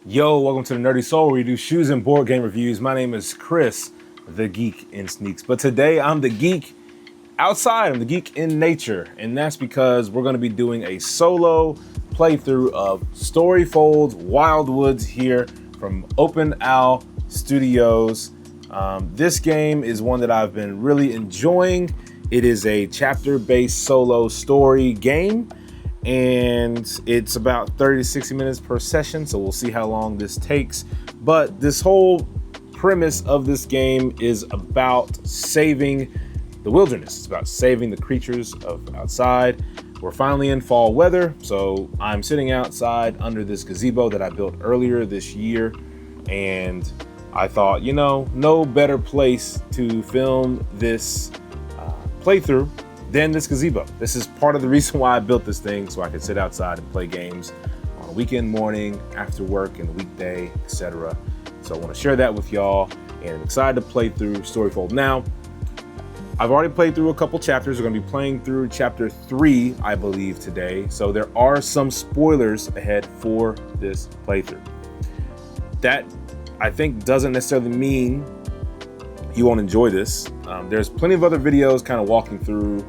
Yo, welcome to the Nerdy Soul, where we do shoes and board game reviews. My name is Chris, the geek in sneaks. But today I'm the geek outside. I'm the geek in nature. And that's because we're going to be doing a solo playthrough of Storyfold's Wildwoods here from Open Owl Studios. This game is one that I've been really enjoying. It is a chapter-based solo story game. And it's about 30 to 60 minutes per session, so we'll see how long this takes. But this whole premise of this game is about saving the wilderness. It's about saving the creatures of outside. We're finally in fall weather, so I'm sitting outside under this gazebo that I built earlier this year, and I thought, you know, no better place to film this playthrough than this gazebo. This is part of the reason why I built this thing, so I could sit outside and play games on a weekend morning, after work, and a weekday, etc. So I want to share that with y'all, and I'm excited to play through Storyfold. Now, I've already played through a couple chapters. We're going to be playing through chapter 3, I believe, today. So there are some spoilers ahead for this playthrough. That, I think, doesn't necessarily mean you won't enjoy this. There's plenty of other videos kind of walking through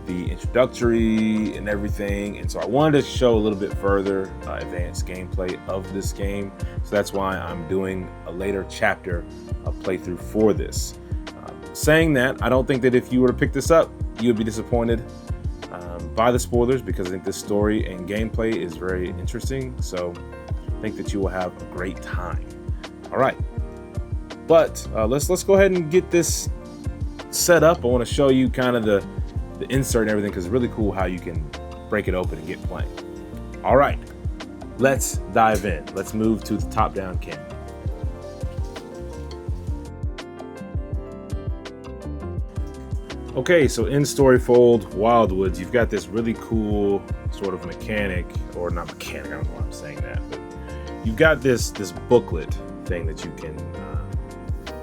the introductory and everything, and so I wanted to show a little bit further advanced gameplay of this game, so that's why I'm doing a later chapter playthrough for this. Saying that, I don't think that if you were to pick this up, you would be disappointed by the spoilers, because I think this story and gameplay is very interesting, so I think that you will have a great time. All right, but let's go ahead and get this set up. I want to show you kind of the insert and everything, because it's really cool how you can break it open and get playing. All right, let's dive in. Let's move to the top-down camera. Okay, so in Storyfold Wildwoods, you've got this really cool sort of mechanic, or not mechanic, I don't know why I'm saying that, but you've got this booklet thing that you can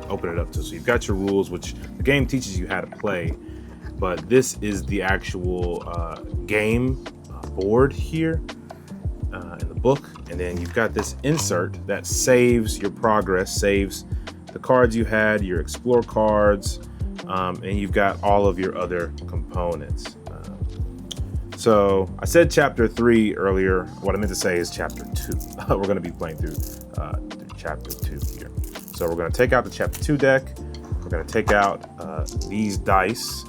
open it up to. So you've got your rules, which the game teaches you how to play, but this is the actual game board here in the book. And then you've got this insert that saves your progress, saves the cards you had, your explore cards, and you've got all of your other components. So I said chapter 3 earlier. What I meant to say is chapter 2. We're going to be playing through chapter 2 here. So we're going to take out the chapter 2 deck. We're going to take out these dice.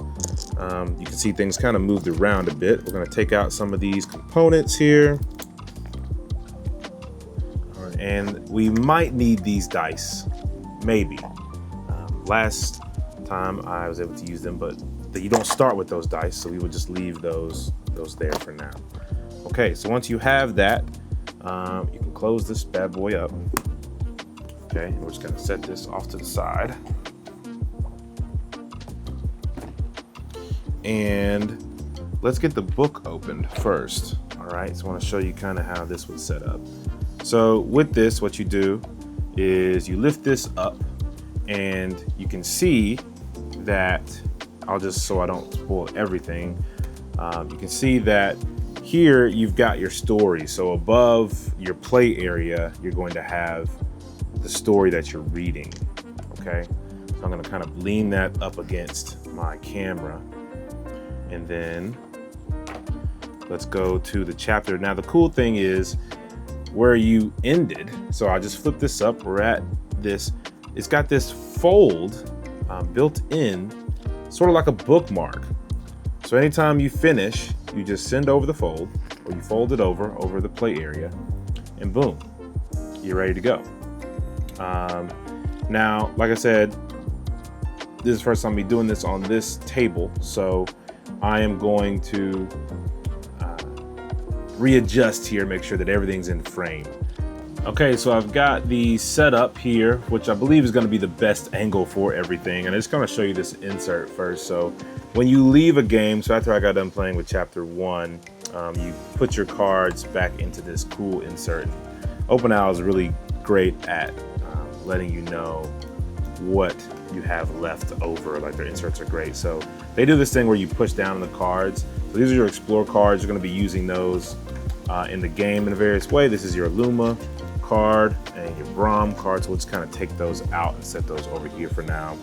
You can see things kind of moved around a bit. We're going to take out some of these components here. And we might need these dice, maybe. Last time I was able to use them, but you don't start with those dice, so we would just leave those there for now. Okay, so once you have that, you can close this bad boy up. Okay, and we're just gonna set this off to the side. And let's get the book opened first. All right, so I wanna show you kind of how this was set up. So with this, what you do is you lift this up, and you can see that, so I don't spoil everything, you can see that here you've got your story. So above your play area, you're going to have the story that you're reading. Okay, so I'm going to kind of lean that up against my camera, and then let's go to the chapter. Now the cool thing is where you ended, so I just flip this up. We're at this, it's got this fold built in, sort of like a bookmark. So anytime you finish, you just send over the fold, or you fold it over the play area, and boom, you're ready to go. Now, like I said, this is the first time me doing this on this table, so I am going to readjust here, make sure that everything's in frame. Okay, so I've got the setup here, which I believe is going to be the best angle for everything. And I'm just going to show you this insert first. So when you leave a game, so after I got done playing with chapter 1, you put your cards back into this cool insert. Open Owl is really great at letting you know what you have left over. Like, their inserts are great. So they do this thing where you push down on the cards. So these are your explore cards. You're going to be using those in the game in a various way. This is your Luma card and your Braum card. So we'll just kind of take those out and set those over here for now.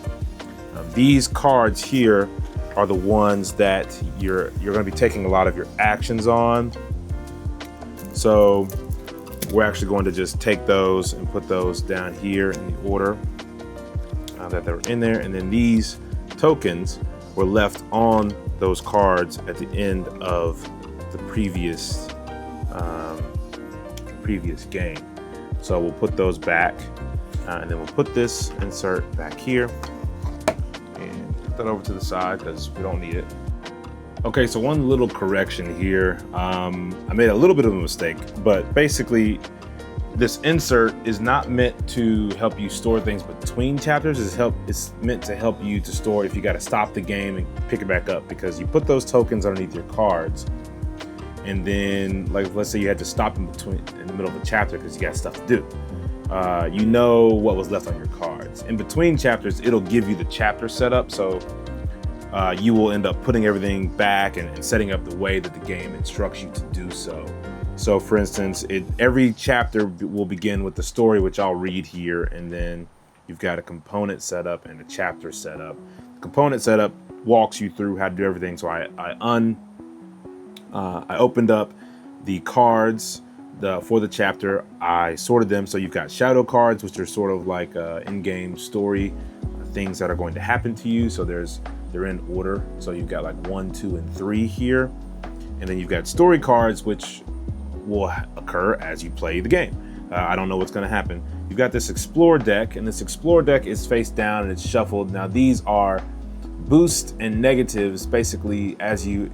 These cards here are the ones that you're going to be taking a lot of your actions on. So we're actually going to just take those and put those down here in the order that they're in there. And then these tokens were left on those cards at the end of the previous game. So we'll put those back and then we'll put this insert back here and put that over to the side because we don't need it. Okay, so one little correction here. I made a little bit of a mistake, but basically this insert is not meant to help you store things between chapters. It's meant to help you to store if you got to stop the game and pick it back up, because you put those tokens underneath your cards, and then like let's say you had to stop in the middle of a chapter because you got stuff to do. You know what was left on your cards. In between chapters, it'll give you the chapter setup, so you will end up putting everything back and setting up the way that the game instructs you to do so. So for instance, every chapter will begin with the story, which I'll read here, and then you've got a component setup and a chapter setup. The component setup walks you through how to do everything. So I opened up the cards for the chapter. I sorted them. So you've got shadow cards, which are sort of like in-game story things that are going to happen to you. So they're in order. So you've got like 1, 2, and 3 here. And then you've got story cards, which will occur as you play the game. I don't know what's going to happen. You've got this explore deck, and this explore deck is face down and it's shuffled. Now these are boosts and negatives. Basically, as you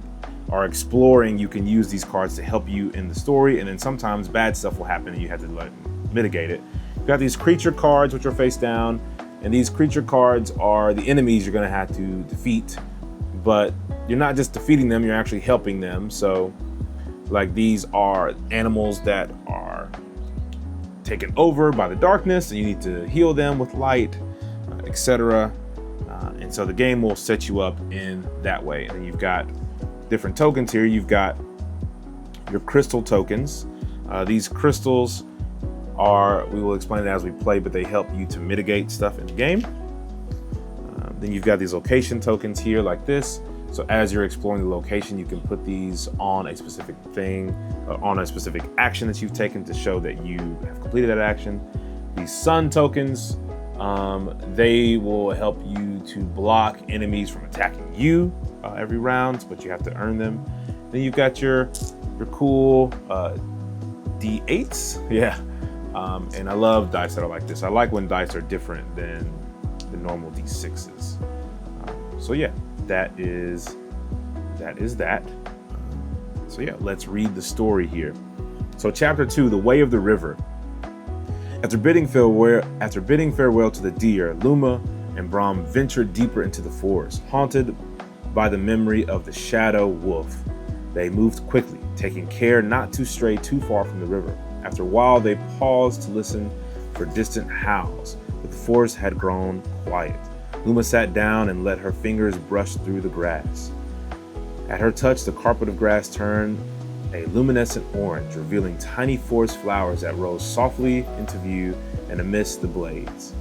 are exploring, you can use these cards to help you in the story, and then sometimes bad stuff will happen and you have to mitigate it. You've got these creature cards, which are face down, and these creature cards are the enemies you're going to have to defeat, but you're not just defeating them, you're actually helping them. So like these are animals that are taken over by the darkness and you need to heal them with light, etc. And so the game will set you up in that way. And then you've got different tokens here. You've got your crystal tokens. These crystals we will explain it as we play, but they help you to mitigate stuff in the game. Then you've got these location tokens here like this. So as you're exploring the location, you can put these on a specific thing, on a specific action that you've taken to show that you have completed that action. These sun tokens, they will help you to block enemies from attacking you every round, but you have to earn them. Then you've got your cool D8s, yeah. And I love dice that are like this. I like when dice are different than the normal D6s. So yeah. That is that. So yeah, let's read the story here. So chapter 2, The Way of the River. After bidding farewell to the deer, Luma and Braum ventured deeper into the forest, haunted by the memory of the shadow wolf. They moved quickly, taking care not to stray too far from the river. After a while, they paused to listen for distant howls, but the forest had grown quiet. Luma sat down and let her fingers brush through the grass. At her touch, the carpet of grass turned a luminescent orange, revealing tiny forest flowers that rose softly into view and amidst the blades.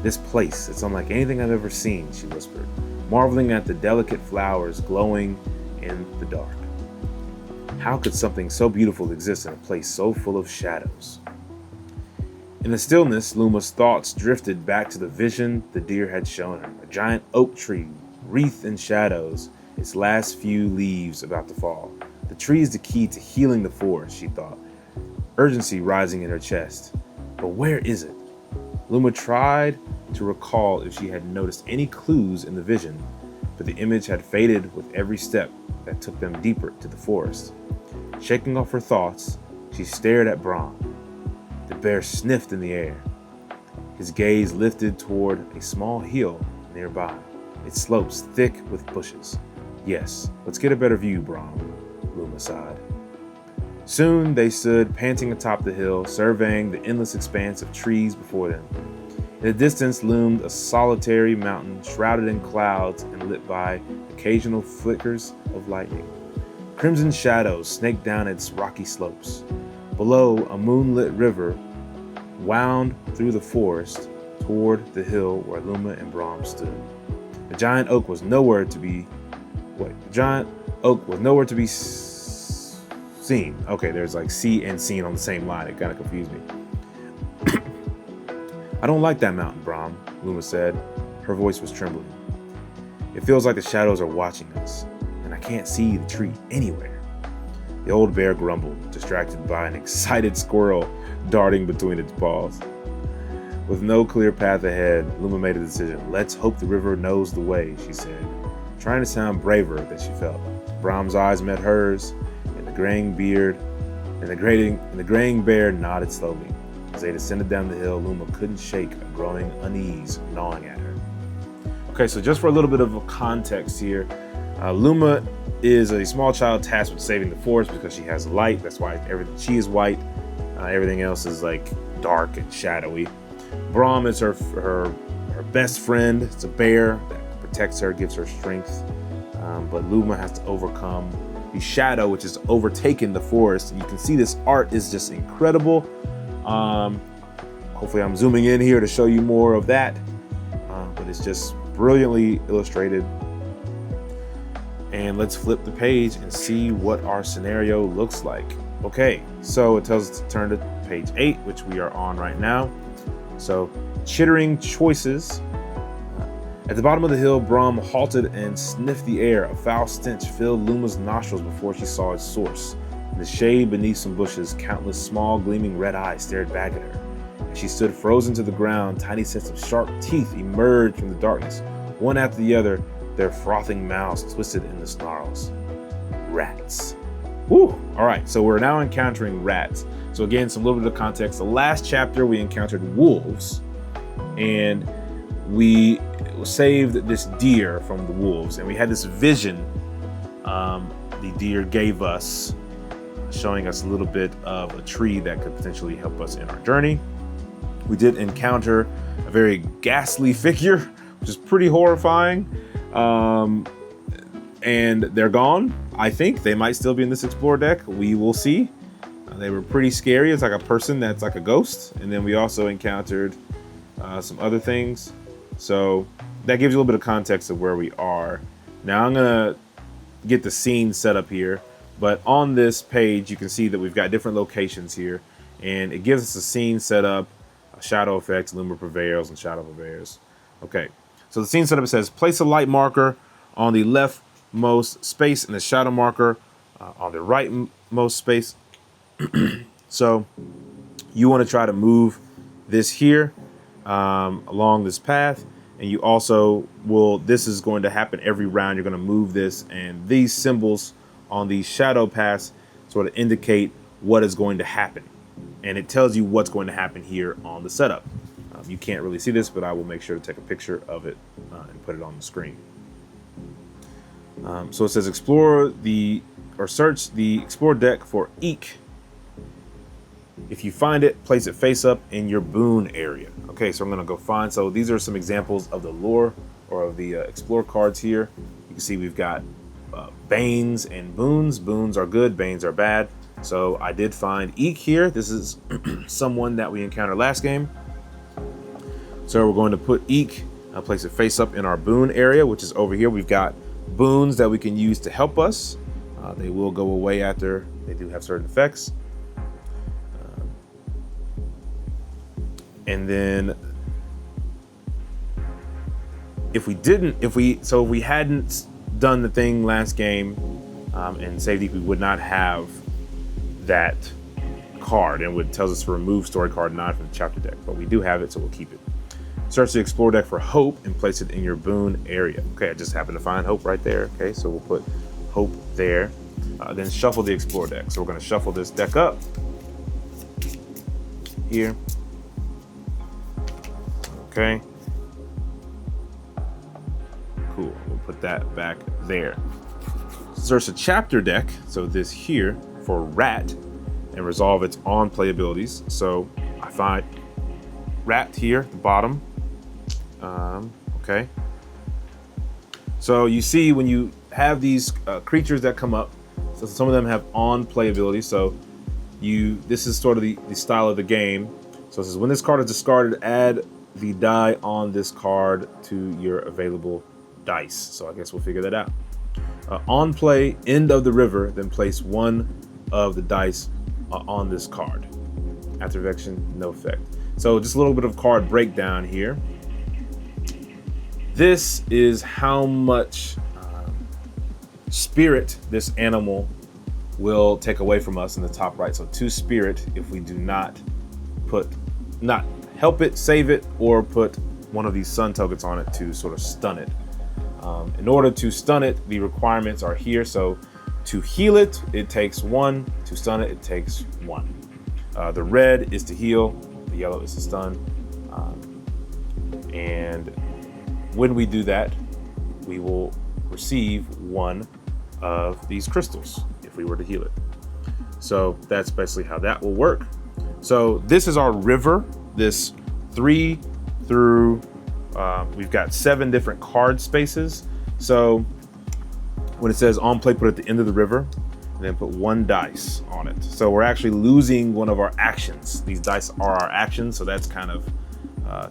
"This place, it's unlike anything I've ever seen," she whispered, marveling at the delicate flowers glowing in the dark. How could something so beautiful exist in a place so full of shadows? In the stillness, Luma's thoughts drifted back to the vision the deer had shown her, a giant oak tree, wreathed in shadows, its last few leaves about to fall. The tree is the key to healing the forest, she thought, urgency rising in her chest. But where is it? Luma tried to recall if she had noticed any clues in the vision, but the image had faded with every step that took them deeper to the forest. Shaking off her thoughts, she stared at Braum. The bear sniffed in the air. His gaze lifted toward a small hill nearby, its slopes thick with bushes. "Yes, let's get a better view, Braum," Luma sighed. Soon they stood panting atop the hill, surveying the endless expanse of trees before them. In the distance loomed a solitary mountain shrouded in clouds and lit by occasional flickers of lightning. Crimson shadows snaked down its rocky slopes. Below, a moonlit river wound through the forest toward the hill where Luma and Brahm stood. The giant oak was nowhere to be seen. Okay, there's like see and seen on the same line. It kind of confused me. I don't like that mountain, Brahm, Luma said. Her voice was trembling. It feels like the shadows are watching us, and I can't see the tree anywhere. The old bear grumbled, distracted by an excited squirrel darting between its paws. With no clear path ahead, Luma made a decision. Let's hope the river knows the way, she said, trying to sound braver than she felt. Brahm's eyes met hers, and the graying bear nodded slowly. As they descended down the hill, Luma couldn't shake a growing unease gnawing at her. Okay, so just for a little bit of a context here, Luma is a small child tasked with saving the forest because she has light. That's why she is white. Everything else is like dark and shadowy. Brahm is her best friend. It's a bear that protects her, gives her strength. But Luma has to overcome the shadow, which has overtaken the forest. And you can see this art is just incredible. Hopefully I'm zooming in here to show you more of that. But it's just brilliantly illustrated. And let's flip the page and see what our scenario looks like. Okay, so it tells us to turn to page 8, which we are on right now. So, chittering choices. At the bottom of the hill, Brahm halted and sniffed the air. A foul stench filled Luma's nostrils before she saw its source. In the shade beneath some bushes, countless small gleaming red eyes stared back at her. As she stood frozen to the ground, tiny sets of sharp teeth emerged from the darkness, one after the other, their frothing mouths twisted in the snarls. Rats. Woo! All right, so we're now encountering rats. So again, some little bit of context. The last chapter, we encountered wolves, and we saved this deer from the wolves, and we had this vision the deer gave us, showing us a little bit of a tree that could potentially help us in our journey. We did encounter a very ghastly figure, which is pretty horrifying. And they're gone. I think they might still be in this Explore deck. We will see. They were pretty scary. It's like a person that's like a ghost. And then we also encountered some other things. So that gives you a little bit of context of where we are. Now I'm gonna get the scene set up here. But on this page, you can see that we've got different locations here. And it gives us a scene set up, a shadow effect, Luma prevails, and shadow prevails. Okay, so the scene setup, it says, place a light marker on the leftmost space and a shadow marker on the rightmost space. So you want to try to move this here along this path. And you also will, this is going to happen every round. You're going to move this, and these symbols on these shadow paths sort of indicate what is going to happen. And it tells you what's going to happen here on the setup. You can't really see this, but I will make sure to take a picture of it and put it on the screen. So it says search the Explore deck for Eek. If you find it, place it face up in your boon area. Okay, so I'm gonna go find, so these are some examples of the lore or of the Explore cards here. You can see we've got Banes and Boons. Boons are good, Banes are bad. So I did find Eek here. This is someone that we encountered last game. So we're going to put Eek, place it face up in our boon area, which is over here. We've got boons that we can use to help us. They will go away after they do have certain effects. And then if we hadn't done the thing last game and saved Eek, we would not have that card, and it tells us to remove story card 9 from the chapter deck, but we do have it, so we'll keep it. Search the Explore deck for Hope and place it in your boon area. Okay, I just happened to find Hope right there. Okay, so we'll put Hope there. Then shuffle the Explore deck. So we're going to shuffle this deck up here. Okay. Cool. We'll put that back there. Search the chapter deck, so this here, for Rat, and resolve its on play abilities. So I find Rat here at the bottom. Okay. So you see when you have these creatures that come up, so some of them have on play abilities. So this is sort of the style of the game. So it says when this card is discarded, add the die on this card to your available dice. So I guess we'll figure that out. On play, end of the river, then place one of the dice on this card. After action, no effect. So just a little bit of card breakdown here. This is how much spirit this animal will take away from us in the top right. So 2 spirit if we do not help it, save it, or put one of these sun tokens on it to sort of stun it. In order to stun it, the requirements are here. So to heal it, it takes 1. To stun it, it takes 1. The red is to heal, the yellow is to stun. And when we do that, we will receive 1 of these crystals if we were to heal it. So that's basically how that will work. So this is our river, this 3 through, we've got 7 different card spaces. So when it says on play, put at the end of the river, and then put 1 dice on it. So we're actually losing one of our actions. These dice are our actions, so that's kind of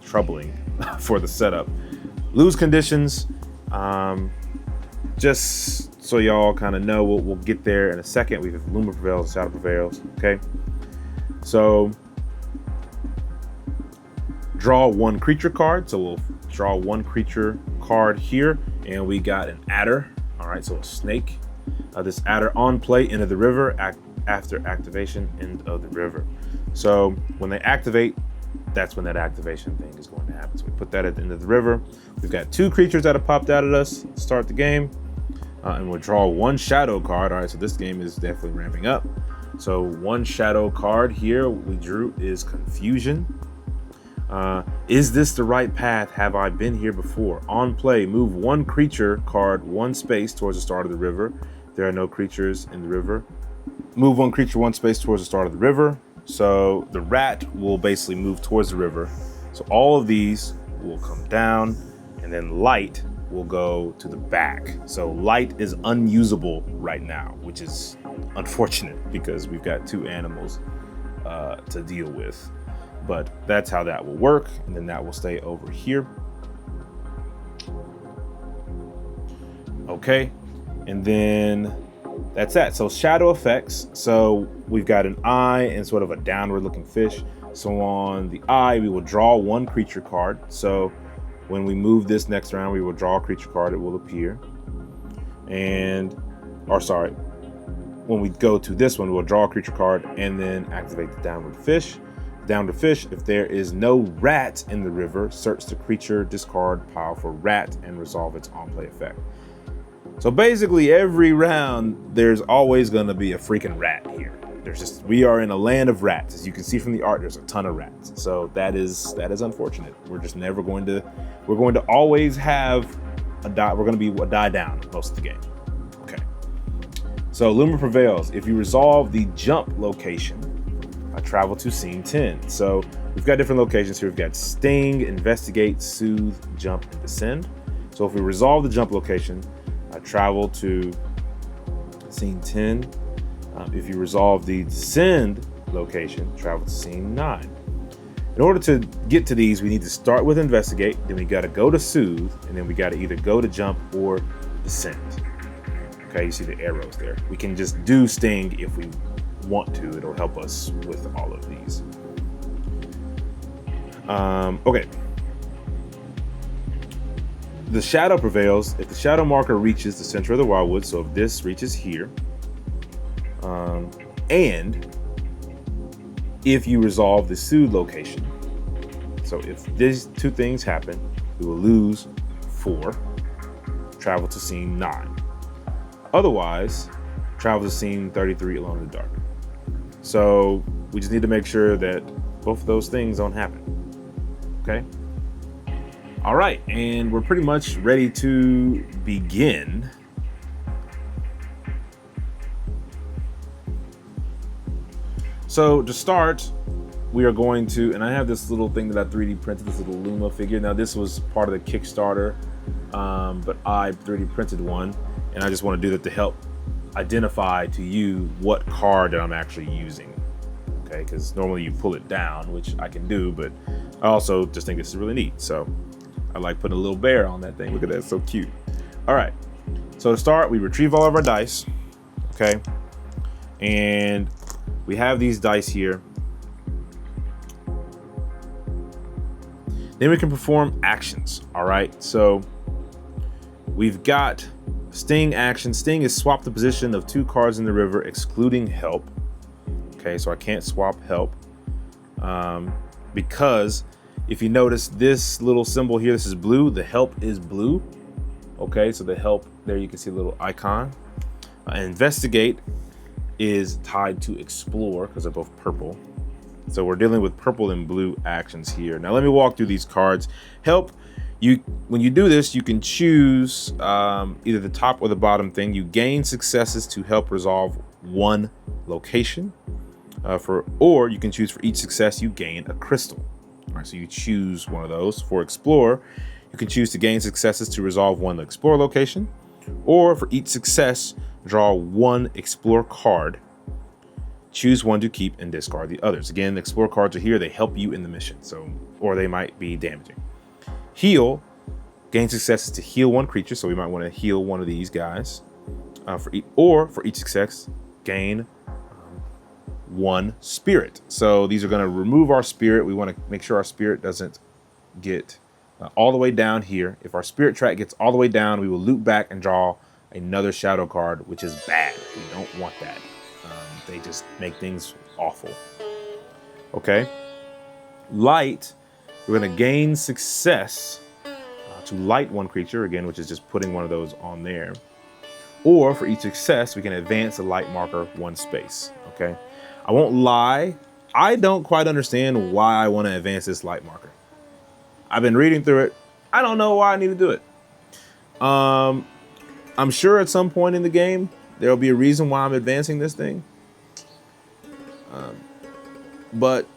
troubling for the setup. Lose conditions, just so y'all kind of know, we'll get there in a second. We have Luma prevails, Shadow prevails, okay? So draw 1 creature card. So we'll draw 1 creature card here, and we got an adder. All right, so a snake. This adder on play, end of the river, after activation, end of the river. So when they activate, that's when that activation thing is going to happen. So we put that at the end of the river. We've got 2 creatures that have popped out at us to start the game. And we'll draw 1 shadow card. All right, so this game is definitely ramping up. So 1 shadow card here we drew is Confusion. Is this the right path? Have I been here before? On play, move 1 creature card 1 space towards the start of the river. There are no creatures in the river. Move 1 creature 1 space towards the start of the river. So the rat will basically move towards the river. So all of these will come down, and then light will go to the back. So light is unusable right now, which is unfortunate because we've got 2 animals to deal with. But that's how that will work, and then that will stay over here. Okay, and then that's that. So shadow effects. So we've got an eye and sort of a downward looking fish. So on the eye, we will draw 1 creature card. So when we move this next round, we will draw a creature card, it will appear. When we go to this one, we'll draw a creature card and then activate the downward fish. Downward fish, if there is no rat in the river, search the creature discard pile for rat and resolve its on-play effect. So basically every round, there's always gonna be a freaking rat here. We are in a land of rats. As you can see from the art, there's a ton of rats. So that is unfortunate. We're just never going to, we're going to always have a die. We're gonna be a die down most of the game. Okay. So Luma prevails. If you resolve the jump location, I travel to scene 10. So we've got different locations here. We've got Sting, Investigate, Soothe, Jump, and Descend. So if we resolve the jump location, I travel to scene 10. If you resolve the Descend location, travel to scene 9. In order to get to these, we need to start with Investigate, then we gotta go to Soothe, and then we gotta either go to Jump or Descend. Okay, you see the arrows there. We can just do Sting if we want to. It'll help us with all of these. Okay. The shadow prevails if the shadow marker reaches the center of the Wildwoods. So if this reaches here, and if you resolve the Soothe location. So if these 2 things happen, we will lose 4, travel to scene 9. Otherwise, travel to scene 33 alone in the dark. So we just need to make sure that both of those things don't happen. Okay. All right, and we're pretty much ready to begin. So to start, we are going to, and I have this little thing that I 3D printed, this little Luma figure. Now this was part of the Kickstarter, but I 3D printed one, and I just want to do that to help identify to you what card that I'm actually using. okay? Because normally you pull it down, which I can do, but I also just think this is really neat. So I like putting a little bear on that thing. Look at that, it's so cute. All right, so to start, we retrieve all of our dice, okay? And we have these dice here. Then we can perform actions, all right? So we've got Sting action. Sting is swap the position of 2 cards in the river, excluding help. Okay, so I can't swap help because if you notice this little symbol here, this is blue, the help is blue. Okay, so the help, there you can see a little icon. Investigate is tied to explore because they're both purple. So we're dealing with purple and blue actions here. Now let me walk through these cards. Help, when you do this, you can choose either the top or the bottom thing. You gain successes to help resolve 1 location, or you can choose for each success you gain a crystal. All right, so you choose one of those. For explore, you can choose to gain successes to resolve 1 explore location, or for each success, draw 1 explore card. Choose 1 to keep and discard the others. Again, the explore cards are here. They help you in the mission, or they might be damaging. Heal, gain successes to heal 1 creature, so we might want to heal one of these guys. For each success, gain 1 spirit. So these are going to remove our spirit. We want to make sure our spirit doesn't get all the way down here. If our spirit track gets all the way down, we will loop back and draw another shadow card, which is bad. We don't want that. They just make things awful. Okay. Light, we're going to gain success to light 1 creature, again, which is just putting one of those on there. Or for each success, we can advance the light marker 1 space. Okay. I won't lie, I don't quite understand why I want to advance this light marker. I've been reading through it. I don't know why I need to do it. I'm sure at some point in the game, there'll be a reason why I'm advancing this thing. But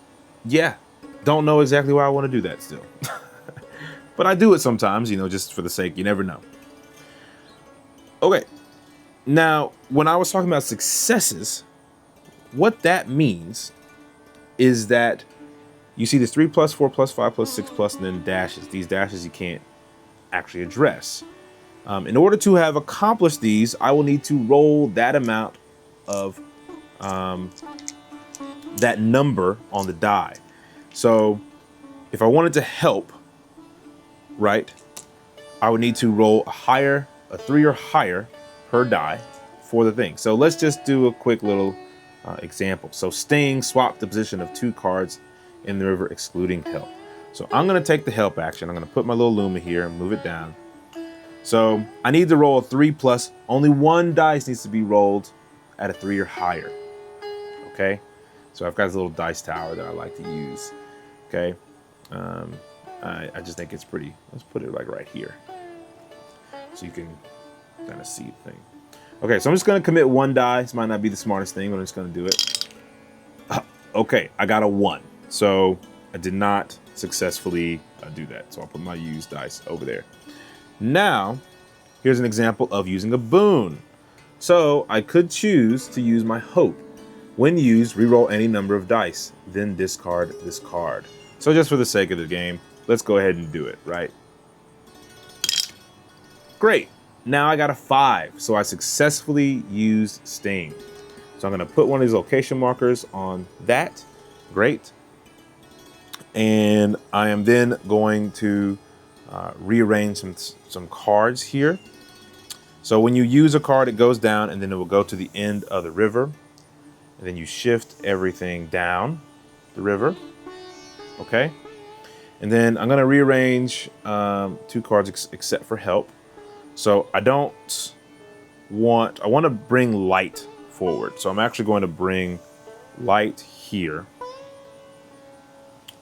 yeah, don't know exactly why I want to do that still. But I do it sometimes, just for the sake, you never know. Okay, now when I was talking about successes, what that means is that you see this 3+, 4+, 5+, 6+, and then dashes. These dashes you can't actually address. In order to have accomplished these, I will need to roll that amount of that number on the die. So if I wanted to help, right, I would need to roll a 3 or higher per die for the thing. So let's just do a quick little example. So Sting, swap the position of 2 cards in the river, excluding help. So I'm going to take the help action. I'm going to put my little Luma here and move it down. So I need to roll a 3+. Only 1 dice needs to be rolled at a 3 or higher. Okay. So I've got this little dice tower that I like to use. Okay. I just think it's pretty. Let's put it like right here, so you can kind of see the thing. Okay, so I'm just going to commit 1 die. This might not be the smartest thing, but I'm just going to do it. Okay, I got a 1. So I did not successfully do that. So I'll put my used dice over there. Now, here's an example of using a boon. So I could choose to use my hope. When used, reroll any number of dice, then discard this card. So just for the sake of the game, let's go ahead and do it, right? Great. Now I got a 5, so I successfully used Sting. So I'm going to put one of these location markers on that. Great. And I am then going to rearrange some cards here. So when you use a card, it goes down, and then it will go to the end of the river. And then you shift everything down the river. Okay. And then I'm going to rearrange 2 cards except for help. So I want to bring light forward. So I'm actually going to bring light here.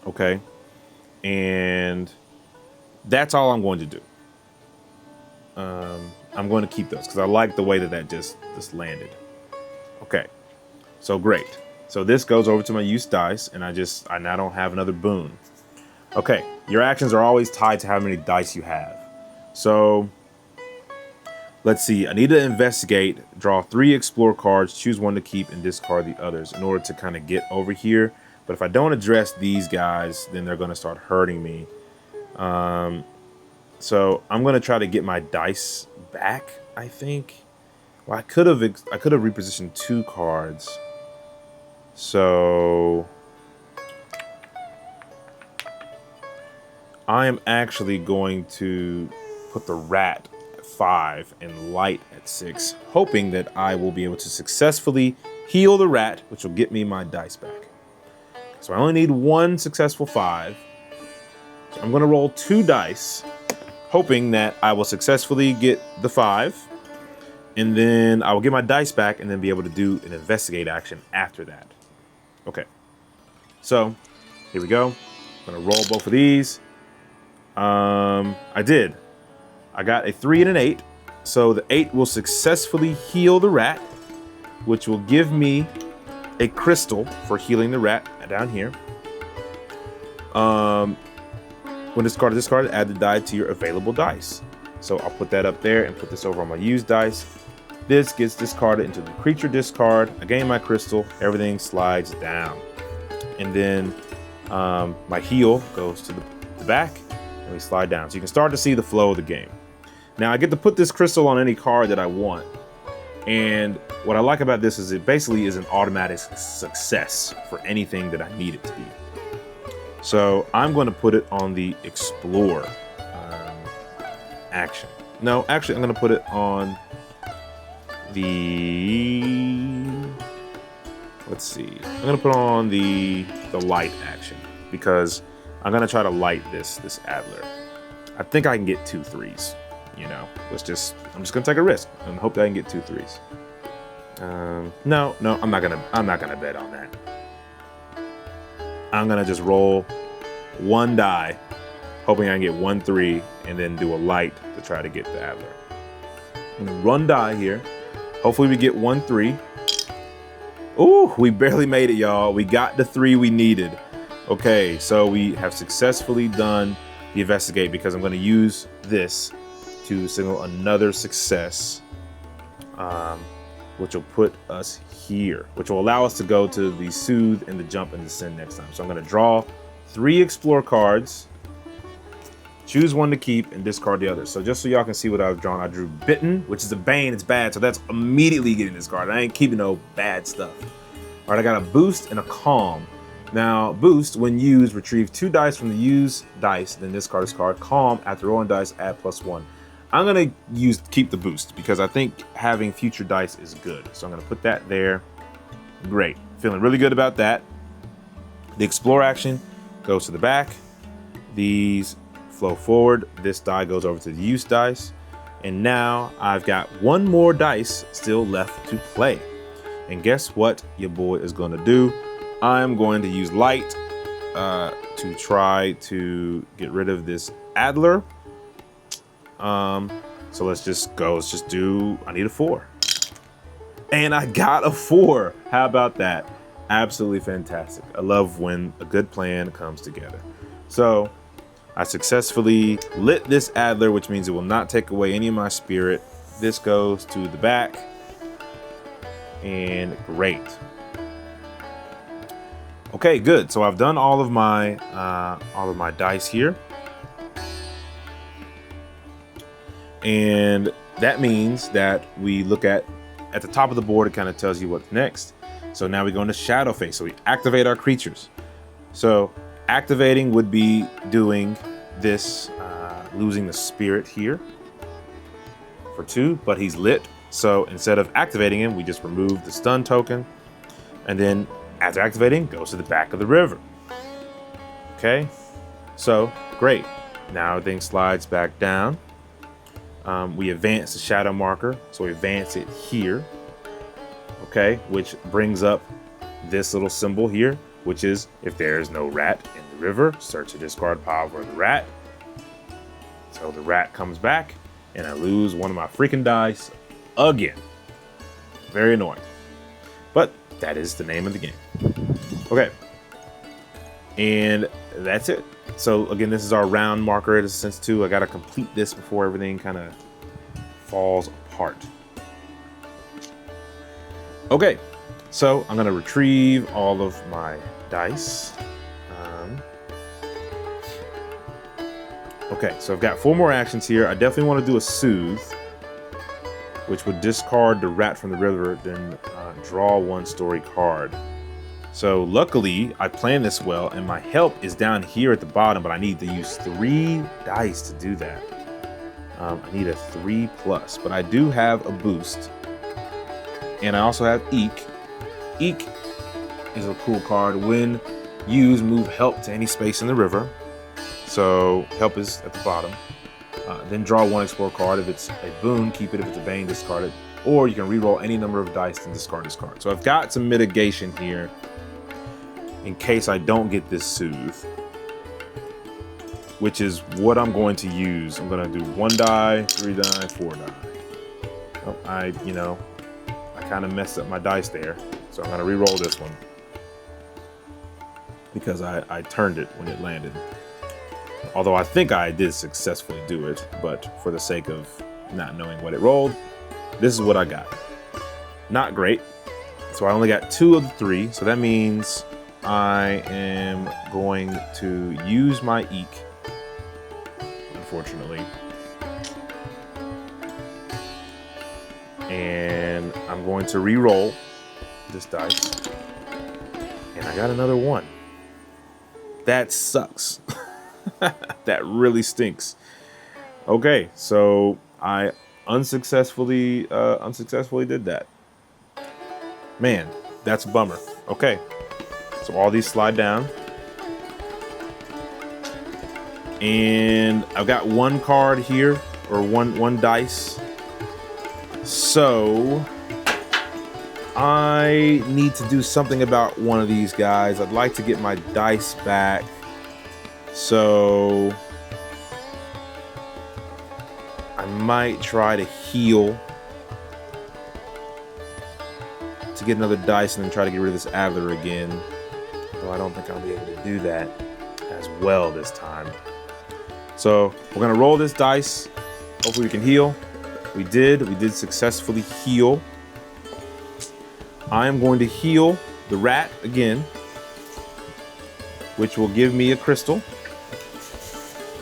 Okay. And that's all I'm going to do. I'm going to keep those because I like the way that just landed. Okay. So great. So this goes over to my use dice, and I now don't have another boon. Okay, your actions are always tied to how many dice you have. So Let's see, I need to investigate, draw 3 explore cards, choose one to keep, and discard the others in order to kind of get over here. But if I don't address these guys, then they're going to start hurting me. So I'm going to try to get my dice back, I think. Well, I could have repositioned 2 cards. So I am actually going to put the rat 5 and light at 6, hoping that I will be able to successfully heal the rat, which will get me my dice back. So I only need 1 successful 5. So I'm going to roll 2 dice, hoping that I will successfully get the 5, and then I will get my dice back and then be able to do an investigate action after that. Okay, so here we go. I'm going to roll both of these. I did. I got a 3 and an 8, so the 8 will successfully heal the rat, which will give me a crystal for healing the rat down here. When discarded, add the die to your available dice. So I'll put that up there and put this over on my used dice. This gets discarded into the creature discard. I gain my crystal, everything slides down. And then my heal goes to the back and we slide down. So you can start to see the flow of the game. Now I get to put this crystal on any card that I want. And what I like about this is it basically is an automatic success for anything that I need it to be. So I'm going to put it on the explore action. No, actually I'm going to put it on the, let's see. I'm going to put on the light action because I'm going to try to light this Adler. I think I can get 2 3s. You know, I'm just gonna take a risk and hope that I can get 2 3s. No, I'm not gonna bet on that. I'm gonna just roll 1 die, hoping I can get 1 3, and then do a light to try to get the Adler. I'm gonna run die here. Hopefully we get 1 3. Ooh, we barely made it, y'all. We got the 3 we needed. Okay, so we have successfully done the investigate because I'm gonna use this to signal another success, which will put us here, which will allow us to go to the soothe and the jump and descend next time. So I'm going to draw 3 explore cards, choose 1 to keep, and discard the other. So just so y'all can see what I've drawn, I drew bitten, which is a bane, it's bad, so that's immediately getting discarded. I ain't keeping no bad stuff. All right, I got a boost and a calm. Now, boost, when used, retrieve 2 dice from the used dice, then discard this card. Calm, after rolling dice, add +1. I'm gonna keep the boost because I think having future dice is good. So I'm gonna put that there. Great, feeling really good about that. The explore action goes to the back. These flow forward. This die goes over to the use dice. And now I've got 1 more dice still left to play. And guess what your boy is gonna do? I'm going to use light to try to get rid of this Adler. So let's just do, I need a 4. And I got a 4. How about that? Absolutely fantastic. I love when a good plan comes together. So I successfully lit this Adler, which means it will not take away any of my spirit. This goes to the back. And great. Okay, good. So I've done all of my dice here. And that means that we look at the top of the board, it kind of tells you what's next. So now we go into shadow phase. So we activate our creatures. So activating would be doing this, losing the spirit here for 2, but he's lit. So instead of activating him, we just remove the stun token. And then after activating, goes to the back of the river. Okay, so great. Now everything slides back down. We advance the shadow marker, so we advance it here, okay, which brings up this little symbol here, which is if there is no rat in the river, search the discard pile for the rat. So the rat comes back, and I lose 1 of my freaking dice again. Very annoying, but that is the name of the game. Okay, and that's it. So again, this is our round marker at a sense too. I gotta complete this before everything kind of falls heart. Okay, so I'm gonna retrieve all of my dice. Okay, so I've got 4 more actions here. I definitely want to do a soothe, which would discard the rat from the river, then draw 1 story card. So luckily, I planned this well, and my help is down here at the bottom, but I need to use 3 dice to do that. I need a 3+, but I do have a boost. And I also have Eek. Eek is a cool card. When used, move help to any space in the river. So help is at the bottom. Then draw 1 explore card. If it's a boon, keep it. If it's a bane, discard it. Or you can reroll any number of dice and discard this card. So I've got some mitigation here in case I don't get this soothe, which is what I'm going to use. I'm going to do 1 die, 3 die, 4 die. Oh, I kind of messed up my dice there. So I'm going to re-roll this one because I turned it when it landed. Although I think I did successfully do it, but for the sake of not knowing what it rolled, this is what I got. Not great. So I only got 2 of the 3. So that means I am going to use my Eek, unfortunately. And I'm going to re-roll this dice. And I got another 1. That sucks. That really stinks. Okay, so I unsuccessfully did that. Man, that's a bummer. Okay, so all these slide down. And I've got 1 card here, or one dice. So I need to do something about one of these guys. I'd like to get my dice back. So I might try to heal to get another dice and then try to get rid of this Adler again. Though I don't think I'll be able to do that as well this time. So we're gonna roll this dice. Hopefully we can heal. We did successfully heal. I am going to heal the rat again, which will give me a crystal.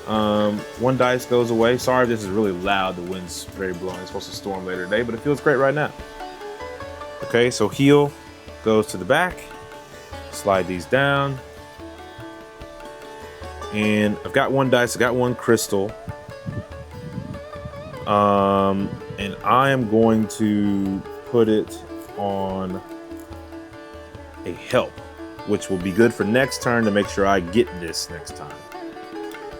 1 dice goes away. Sorry if this is really loud. The wind's very blowing. It's supposed to storm later today, but it feels great right now. Okay, so heal goes to the back. Slide these down. And I've got 1 dice. I got 1 crystal. And I am going to put it on a help, which will be good for next turn to make sure I get this next time.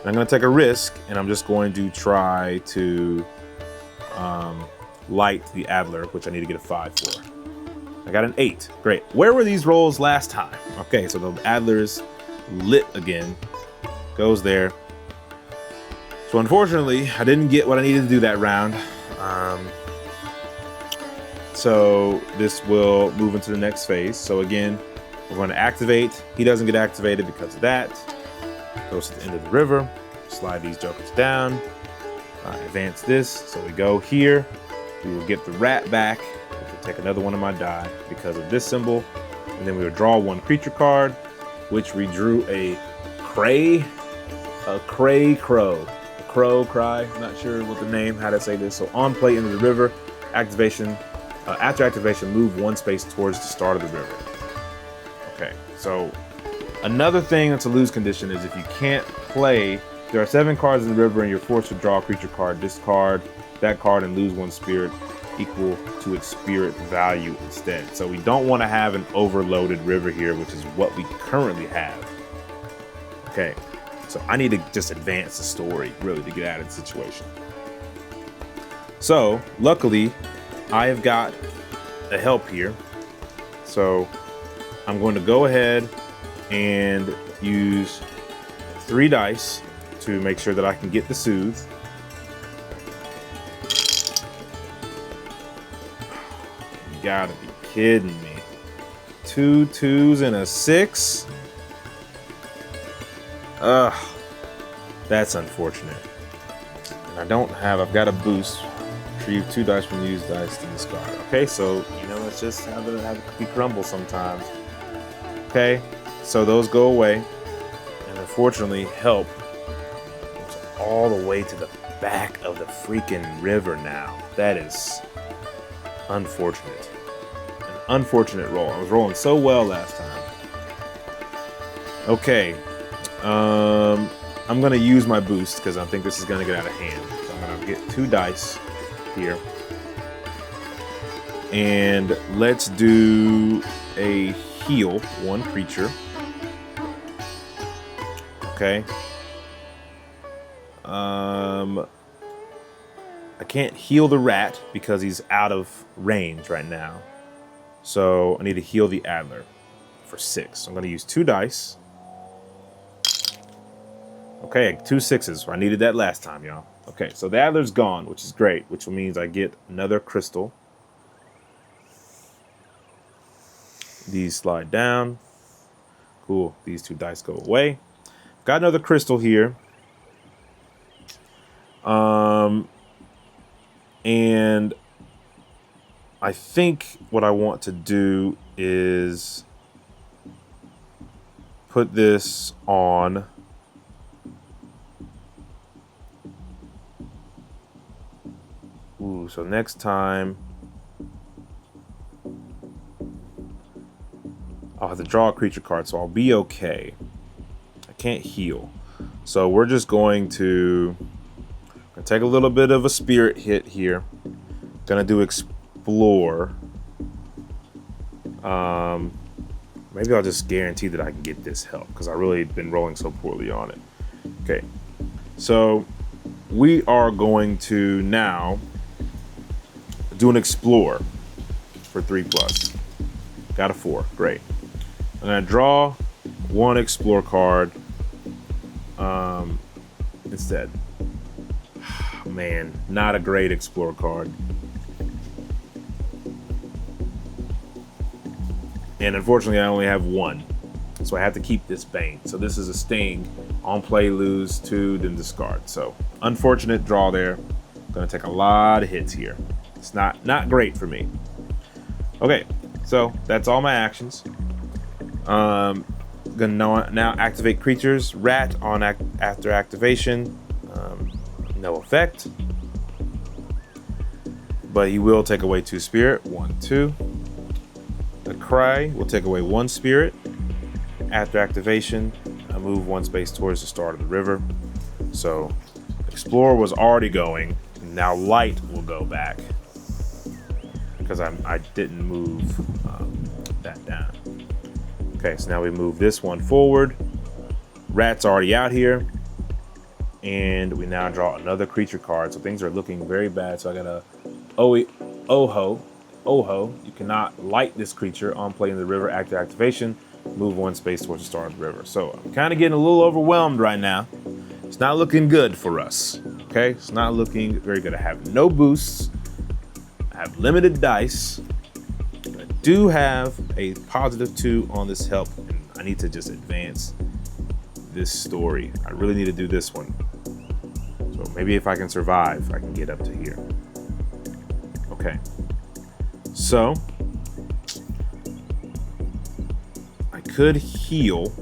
I'm going to take a risk, and I'm just going to try to light the Adler, which I need to get a 5 for. I got an 8. Great. Where were these rolls last time? Okay, so the Adler is lit again. Goes there. So unfortunately, I didn't get what I needed to do that round. So this will move into the next phase. So again, we're going to activate. He doesn't get activated because of that. Goes to the end of the river. Slide these jokers down. Advance this. So we go here. We will get the rat back. We can take another one of my die because of this symbol. And then we will draw 1 creature card, which we drew a cray crow. A crow, cry. I'm not sure what the name, how to say this. So on play into the river. Activation. After activation, move 1 space towards the start of the river. Okay, so another thing that's a lose condition is if you can't play, there are 7 cards in the river and you're forced to draw a creature card, discard that card and lose 1 spirit equal to its spirit value instead. So we don't want to have an overloaded river here, which is what we currently have. Okay, so I need to just advance the story really to get out of the situation. So luckily, I have got a help here. So I'm going to go ahead and use 3 dice to make sure that I can get the soothe. You gotta be kidding me. 2 2s and a 6? Ugh, that's unfortunate. And I've got a boost. Retrieve 2 dice from used dice to discard. Okay, so you know, let's just have the cookie crumble sometimes. Okay, so those go away, and unfortunately, help goes all the way to the back of the freaking river now. That is unfortunate. An unfortunate roll. I was rolling so well last time. Okay, I'm gonna use my boost because I think this is gonna get out of hand. So I'm gonna get 2 dice here, and let's do a heal 1 creature. Okay. I can't heal the rat because he's out of range right now. So I need to heal the Adler for 6. So I'm gonna use 2 dice. Okay, 2 6s. I needed that last time, y'all. Okay, so the Adler's gone, which is great, which means I get another crystal. These slide down. Cool, these 2 dice go away. Got another crystal here. And I think what I want to do is put this on so next time I'll have to draw a creature card, so I'll be okay. I can't heal. So we're just going to take a little bit of a spirit hit here. Gonna do explore. Maybe I'll just guarantee that I can get this help because I really been rolling so poorly on it. Okay, so we are going to now do an explore for 3+. Got a 4, great. I'm gonna draw 1 explore card instead. Man, not a great explore card. And unfortunately, I only have 1. So I have to keep this Bane. So this is a sting. On play, lose 2, then discard. So unfortunate draw there. Gonna take a lot of hits here. It's not great for me. Okay, so that's all my actions. Gonna now activate creatures. Rat on after activation. No effect. But he will take away 2 spirit. 1, 2. The Cry will take away 1 spirit. After activation, I move 1 space towards the start of the river. So Explorer was already going. Now Light will go back because I didn't move that down. Okay, so now we move this one forward. Rat's already out here. And we now draw another creature card. So things are looking very bad. So I got a Oho. You cannot light this creature on play in the river after activation. Move 1 space towards the start of the river. So I'm kind of getting a little overwhelmed right now. It's not looking good for us. Okay, it's not looking very good. I have no boosts. I have limited dice. I do have a +2 on this help. And I need to just advance this story. I really need to do this one. So maybe if I can survive, I can get up to here. Okay. So I could heal.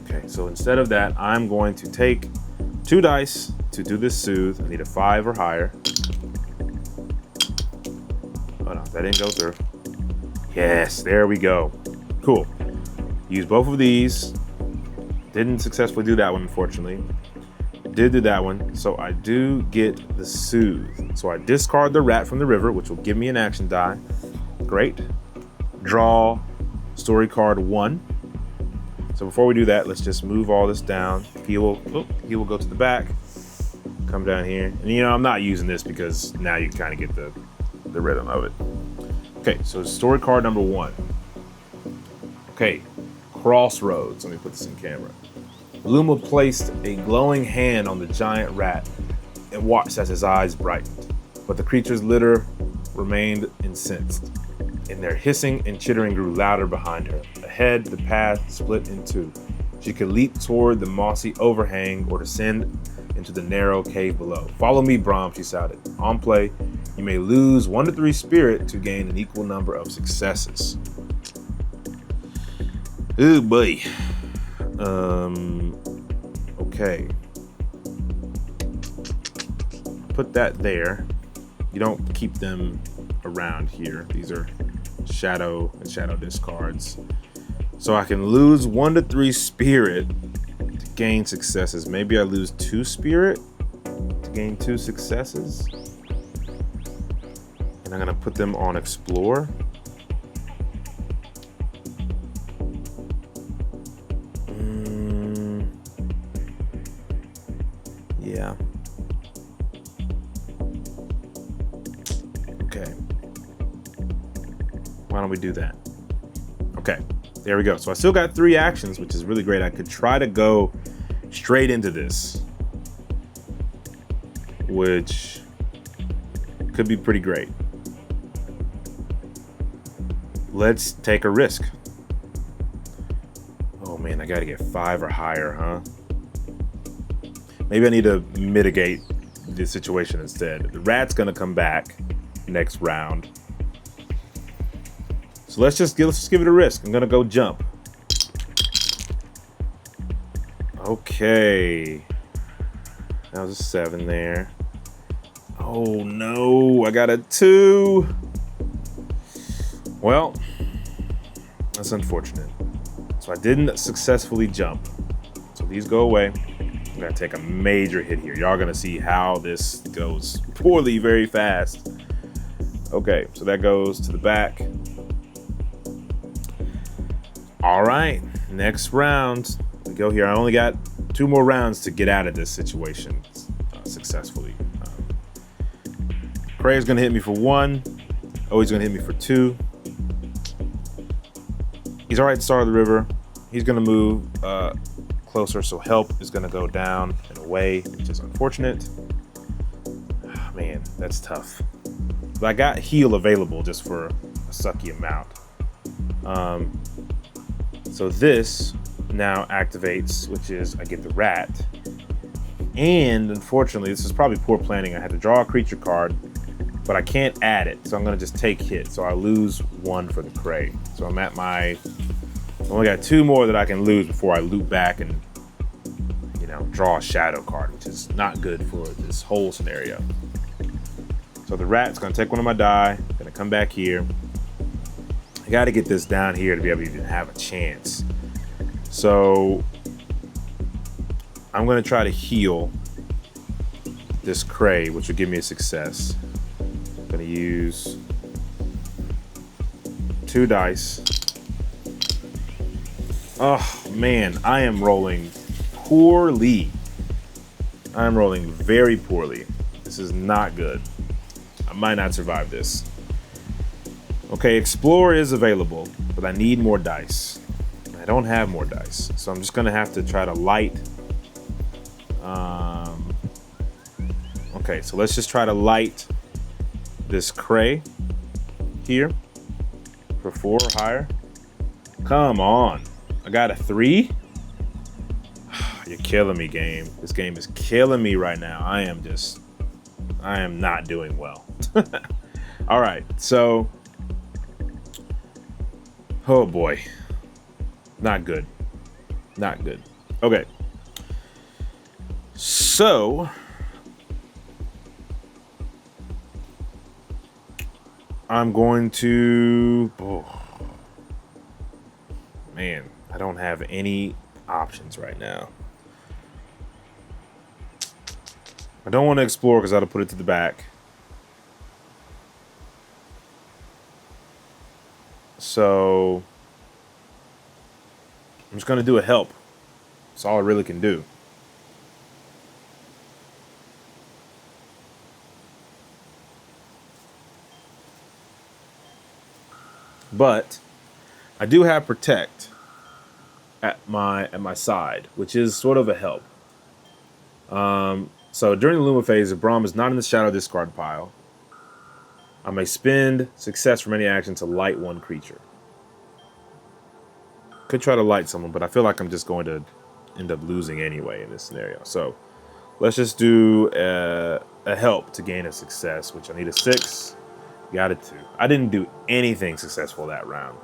Okay, so instead of that, I'm going to take 2 dice to do this soothe. I need a 5 or higher. Oh no, that didn't go through. Yes, there we go. Cool. Use both of these. Didn't successfully do that one, unfortunately. Did do that one, so I do get the soothe. So I discard the rat from the river, which will give me an action die. Great. Draw story card 1. So before we do that, let's just move all this down. He will go to the back. Come down here. And you know, I'm not using this because now you kind of get the rhythm of it. Okay, so story card number 1. Okay, Crossroads. Let me put this in camera. Luma placed a glowing hand on the giant rat and watched as his eyes brightened, but the creature's litter remained incensed. and their hissing and chittering grew louder behind her. Ahead, the path split in two. She could leap toward the mossy overhang or descend into the narrow cave below. Follow me, Brahm, she shouted. On play, you may lose 1 to 3 spirit to gain an equal number of successes. Ooh, boy. Okay. Put that there. You don't keep them around here. These are shadow and shadow discards. So I can lose 1 to 3 spirit to gain successes. Maybe I lose 2 spirit to gain 2 successes. And I'm gonna put them on explore. Yeah. Okay. Why don't we do that? Okay, there we go. So I still got 3 actions, which is really great. I could try to go straight into this, which could be pretty great. Let's take a risk. Oh man, I gotta get 5 or higher, huh? Maybe I need to mitigate the situation instead. The rat's gonna come back next round. So let's just give it a risk. I'm gonna go jump. Okay. That was a 7 there. Oh no, I got a 2. Well, that's unfortunate. So I didn't successfully jump. So these go away. I'm gonna take a major hit here. Y'all gonna see how this goes poorly very fast. Okay, so that goes to the back. All right, next round. We go here. I only got 2 more rounds to get out of this situation successfully. Cray's gonna hit me for 1. Oh, he's gonna hit me for 2. He's all right at the start of the river. He's gonna move closer, so help is gonna go down and away, which is unfortunate. Oh, man, that's tough. But I got heal available just for a sucky amount. So this now activates, which is I get the rat. And unfortunately, this is probably poor planning. I had to draw a creature card, but I can't add it. So I'm gonna just take hit. So I lose 1 for the Cray. So I'm at my, I only got 2 more that I can lose before I loop back and, you know, draw a shadow card, which is not good for this whole scenario. So the rat's gonna take 1 of my die, gonna come back here. I gotta get this down here to be able to even have a chance. So I'm gonna try to heal this Cray, which will give me a success. I'm gonna use 2 dice. Oh man, I am rolling poorly. I'm rolling very poorly. This is not good. I might not survive this. Okay, explore is available, but I need more dice. I don't have more dice, so I'm just gonna have to try to light. Okay, so let's just try to light this Cray here for 4 or higher. Come on, I got a 3. You're killing me, game. This game is killing me right now. I am not doing well. All right, so, oh boy, not good, not good. Okay, so I'm going to, oh man, I don't have any options right now. I don't want to explore because I'll put it to the back. So I'm just going to do a help. That's all I really can do. But I do have protect at my side, which is sort of a help. So during the Luma phase, if Brahm is not in the shadow discard pile, I may spend success from any action to light one creature. Could try to light someone, but I feel like I'm just going to end up losing anyway in this scenario. So let's just do a help to gain a success, which I need a 6. Got a 2. I didn't do anything successful that round.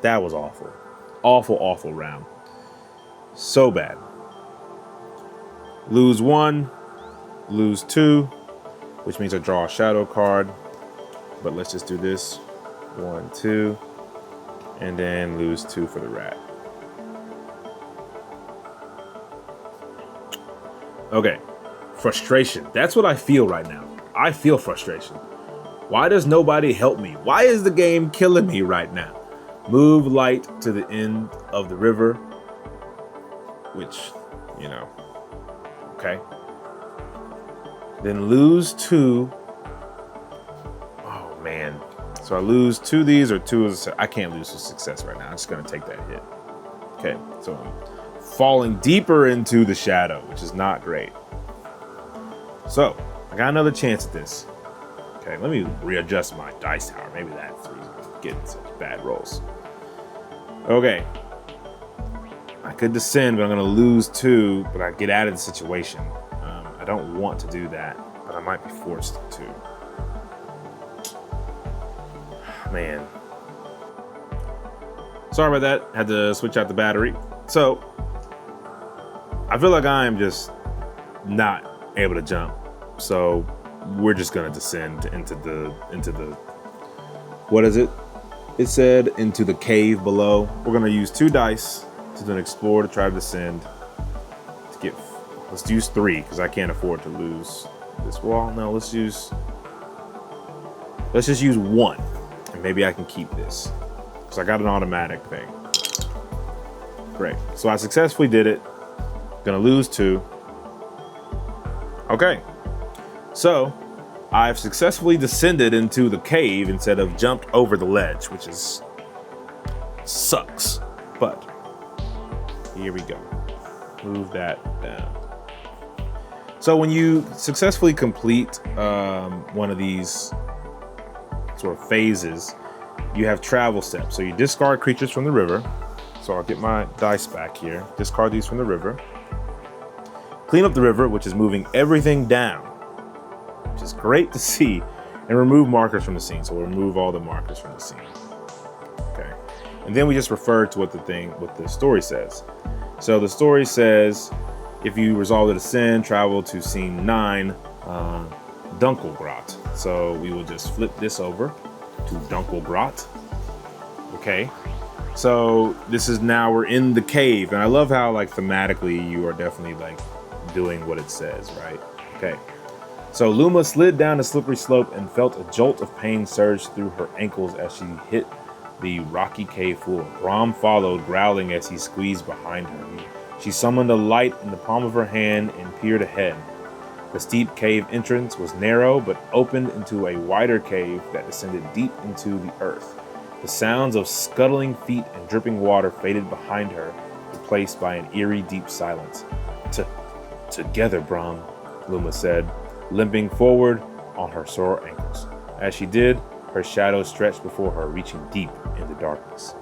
That was awful. Awful, awful round. So bad. Lose 1, lose 2, which means I draw a shadow card. But let's just do this. 1, 2, and then lose 2 for the rat. Okay, frustration. That's what I feel right now. I feel frustration. Why does nobody help me? Why is the game killing me right now? Move light to the end of the river, which, you know, okay. Then lose 2. Oh man. So I lose 2 of these or 2 of I can't lose a success right now. I'm just gonna take that hit. Okay, so I'm falling deeper into the shadow, which is not great. So I got another chance at this. Okay, let me readjust my dice tower. Maybe that's the reason I'm getting such bad rolls. Okay. I could descend, but I'm going to lose 2, but I get out of the situation. I don't want to do that, but I might be forced to. Man. Sorry about that. Had to switch out the battery. So, I feel like I am just not able to jump. So, we're just gonna descend into the what is it? It said into the cave below. We're gonna use 2 dice to then explore to try to descend. To get, let's use 3 because I can't afford to lose this wall. No, let's just use 1, and maybe I can keep this because I got an automatic thing. Great. So I successfully did it. Gonna lose 2. Okay. So, I've successfully descended into the cave instead of jumped over the ledge, which is sucks. But here we go. Move that down. So when you successfully complete one of these sort of phases, you have travel steps. So you discard creatures from the river. So I'll get my dice back here. Discard these from the river. Clean up the river, which is moving everything down, which is great to see, and remove markers from the scene. So we'll remove all the markers from the scene. Okay. And then we just refer to what the story says. So the story says, if you resolve to descend, travel to scene 9, Dunkelgrot. So we will just flip this over to Dunkelgrot. Okay. So this is now we're in the cave, and I love how like thematically you are definitely like doing what it says, right? Okay. So Luma slid down a slippery slope and felt a jolt of pain surge through her ankles as she hit the rocky cave floor. Brahm followed, growling as he squeezed behind her. She summoned a light in the palm of her hand and peered ahead. The steep cave entrance was narrow but opened into a wider cave that descended deep into the earth. The sounds of scuttling feet and dripping water faded behind her, replaced by an eerie deep silence. Together, Brahm, Luma said, limping forward on her sore ankles. As she did, her shadow stretched before her, reaching deep in the darkness.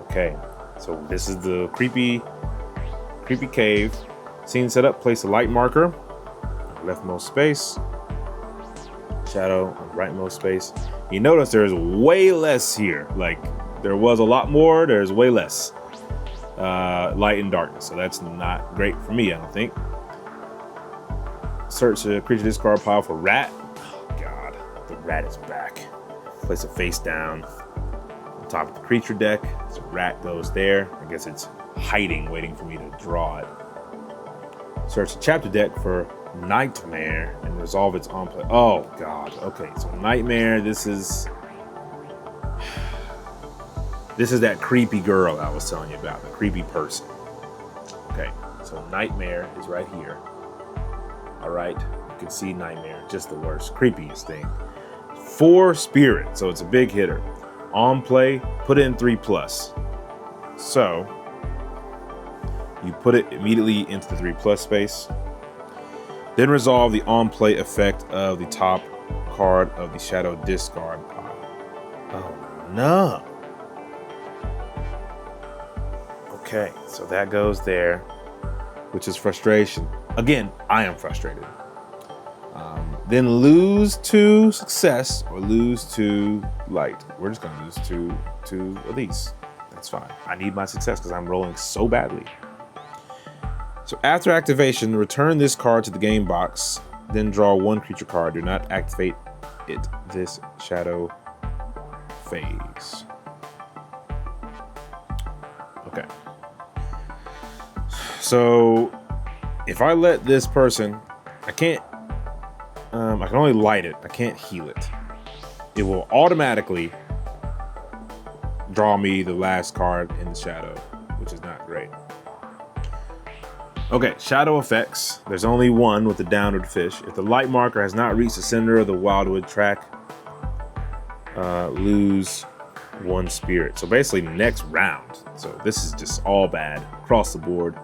Okay, so this is the creepy cave. Scene set up, place a light marker, leftmost space, shadow on rightmost space. You notice there's way less here. Like, there was a lot more, there's way less light and darkness. So that's not great for me, I don't think. Search a creature discard pile for rat. Oh God, the rat is back. Place it face down on top of the creature deck. So rat goes there. I guess it's hiding, waiting for me to draw it. Search the chapter deck for Nightmare and resolve its on play. Oh God. Okay, so Nightmare. This is that creepy girl I was telling you about, the creepy person. Okay, so Nightmare is right here. All right, you can see Nightmare, just the worst, creepiest thing. 4 spirit, so it's a big hitter. On play, put in 3+. So you put it immediately into the 3+ space. Then resolve the on play effect of the top card of the shadow discard pile. Oh no. Okay, so that goes there, which is frustration. Again, I am frustrated. Then lose 2 success or lose 2 light. We're just gonna lose two of these. That's fine. I need my success because I'm rolling so badly. So after activation, return this card to the game box, then draw 1 creature card. Do not activate it this shadow phase. Okay. So if I let this person, I can't, I can only light it. I can't heal it. It will automatically draw me the last card in the shadow, which is not great. Okay, shadow effects. There's only one with the downward fish. If the light marker has not reached the center of the Wildwood track, lose 1 spirit. So basically next round. So this is just all bad across the board.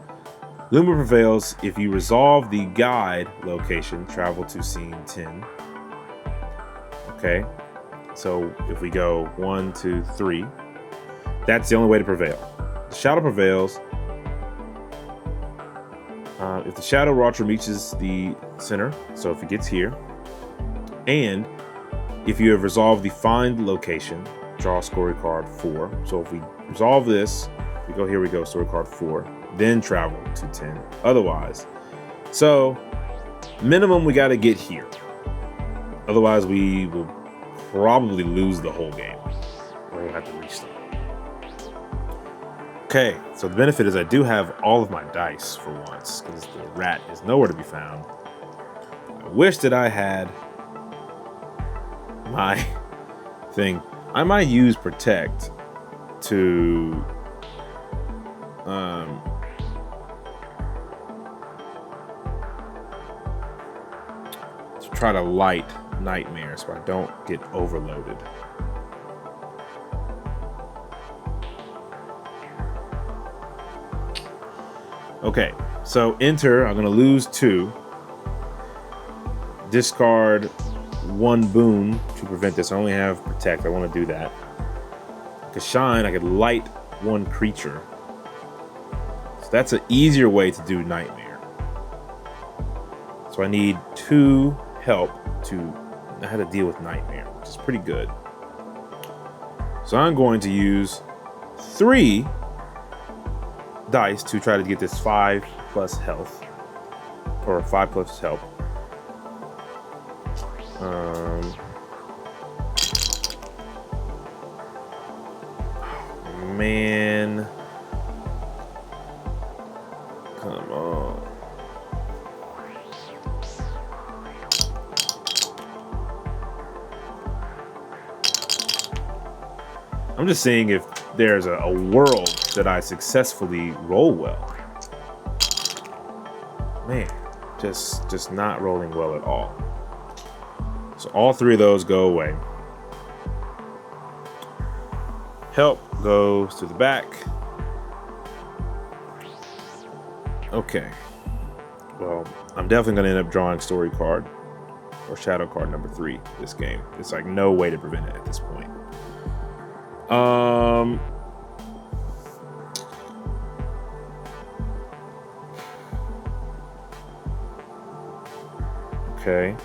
Luma prevails. If you resolve the guide location, travel to scene 10. Okay, so if we go 1, 2, 3, that's the only way to prevail. The shadow prevails. If the shadow watcher reaches the center, so if it gets here, and if you have resolved the find location, draw a story card 4. So if we resolve this, we go here, we go story card 4, then travel to 10. Otherwise, so minimum we got to get here. Otherwise, we will probably lose the whole game, or we'll have to restart. Okay, so the benefit is I do have all of my dice for once, because the rat is nowhere to be found. I wish that I had my thing. I might use protect to try to light nightmare so I don't get overloaded. Okay, so enter, I'm gonna lose 2. Discard 1 boon to prevent this. I only have protect, I wanna do that. Because shine, I could light 1 creature. So that's an easier way to do nightmare. So I need 2 help to know how to deal with nightmare, which is pretty good. So I'm going to use 3 dice to try to get this 5 plus health, or 5 plus health. Man, come on. I'm just seeing if there's a world that I successfully roll well. Man, just not rolling well at all. So all 3 of those go away. Help goes to the back. Okay. Well, I'm definitely going to end up drawing story card or shadow card number 3 this game. It's like no way to prevent it at this point. Okay.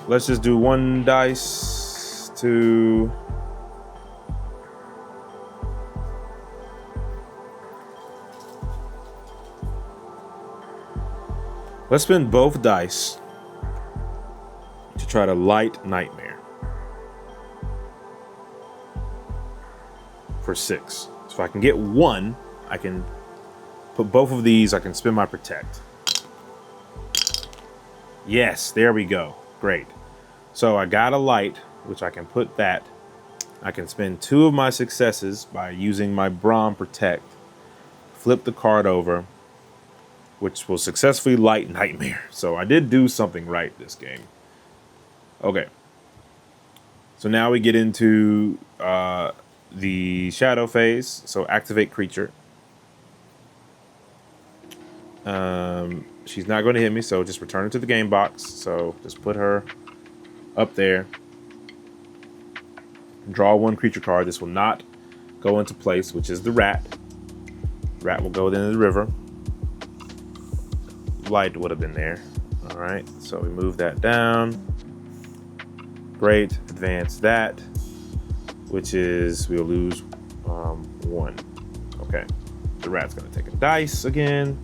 Let's just do 1 dice to let's spend both dice to try to light nightmare for 6. So if I can get 1, I can put both of these, I can spend my protect. Yes, there we go. Great. So I got a light, which I can put that. I can spend 2 of my successes by using my Brahm protect. Flip the card over, which will successfully light nightmare. So I did do something right this game. Okay. So now we get into the shadow phase. So activate creature. She's not going to hit me, so just return her to the game box. So just put her up there. Draw one creature card. This will not go into place, which is the rat. Rat will go into the river. Light would have been there. All right, so we move that down. Great, advance that, which is we'll lose 1. Okay, the rat's gonna take a dice again,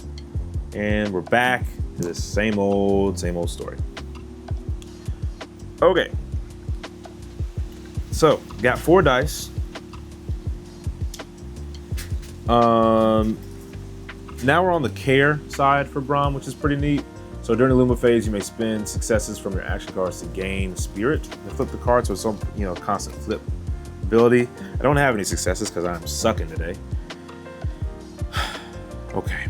and we're back to the same old story. Okay, so got 4 dice. Now we're on the care side for Braum, which is pretty neat. So during the Luma phase, you may spend successes from your action cards to gain spirit. And flip the card, so it's some constant flip ability. I don't have any successes because I'm sucking today. Okay.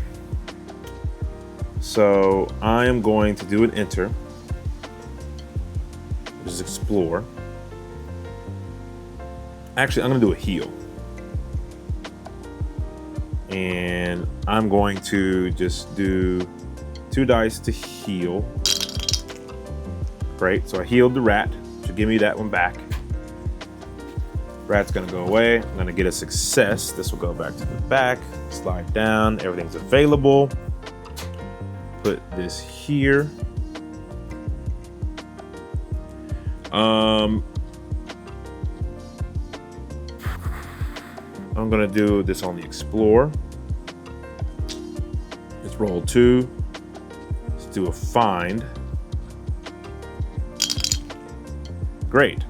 So I am going to do an enter, which is explore. Actually, I'm going to do a heal. And I'm going to just do 2 dice to heal. Great, so I healed the rat. Should give me that one back. Rat's gonna go away. I'm gonna get a success. This will go back to the back. Slide down, everything's available. Put this here. I'm gonna do this on the explore. Let's roll 2. Let's do a find. Great.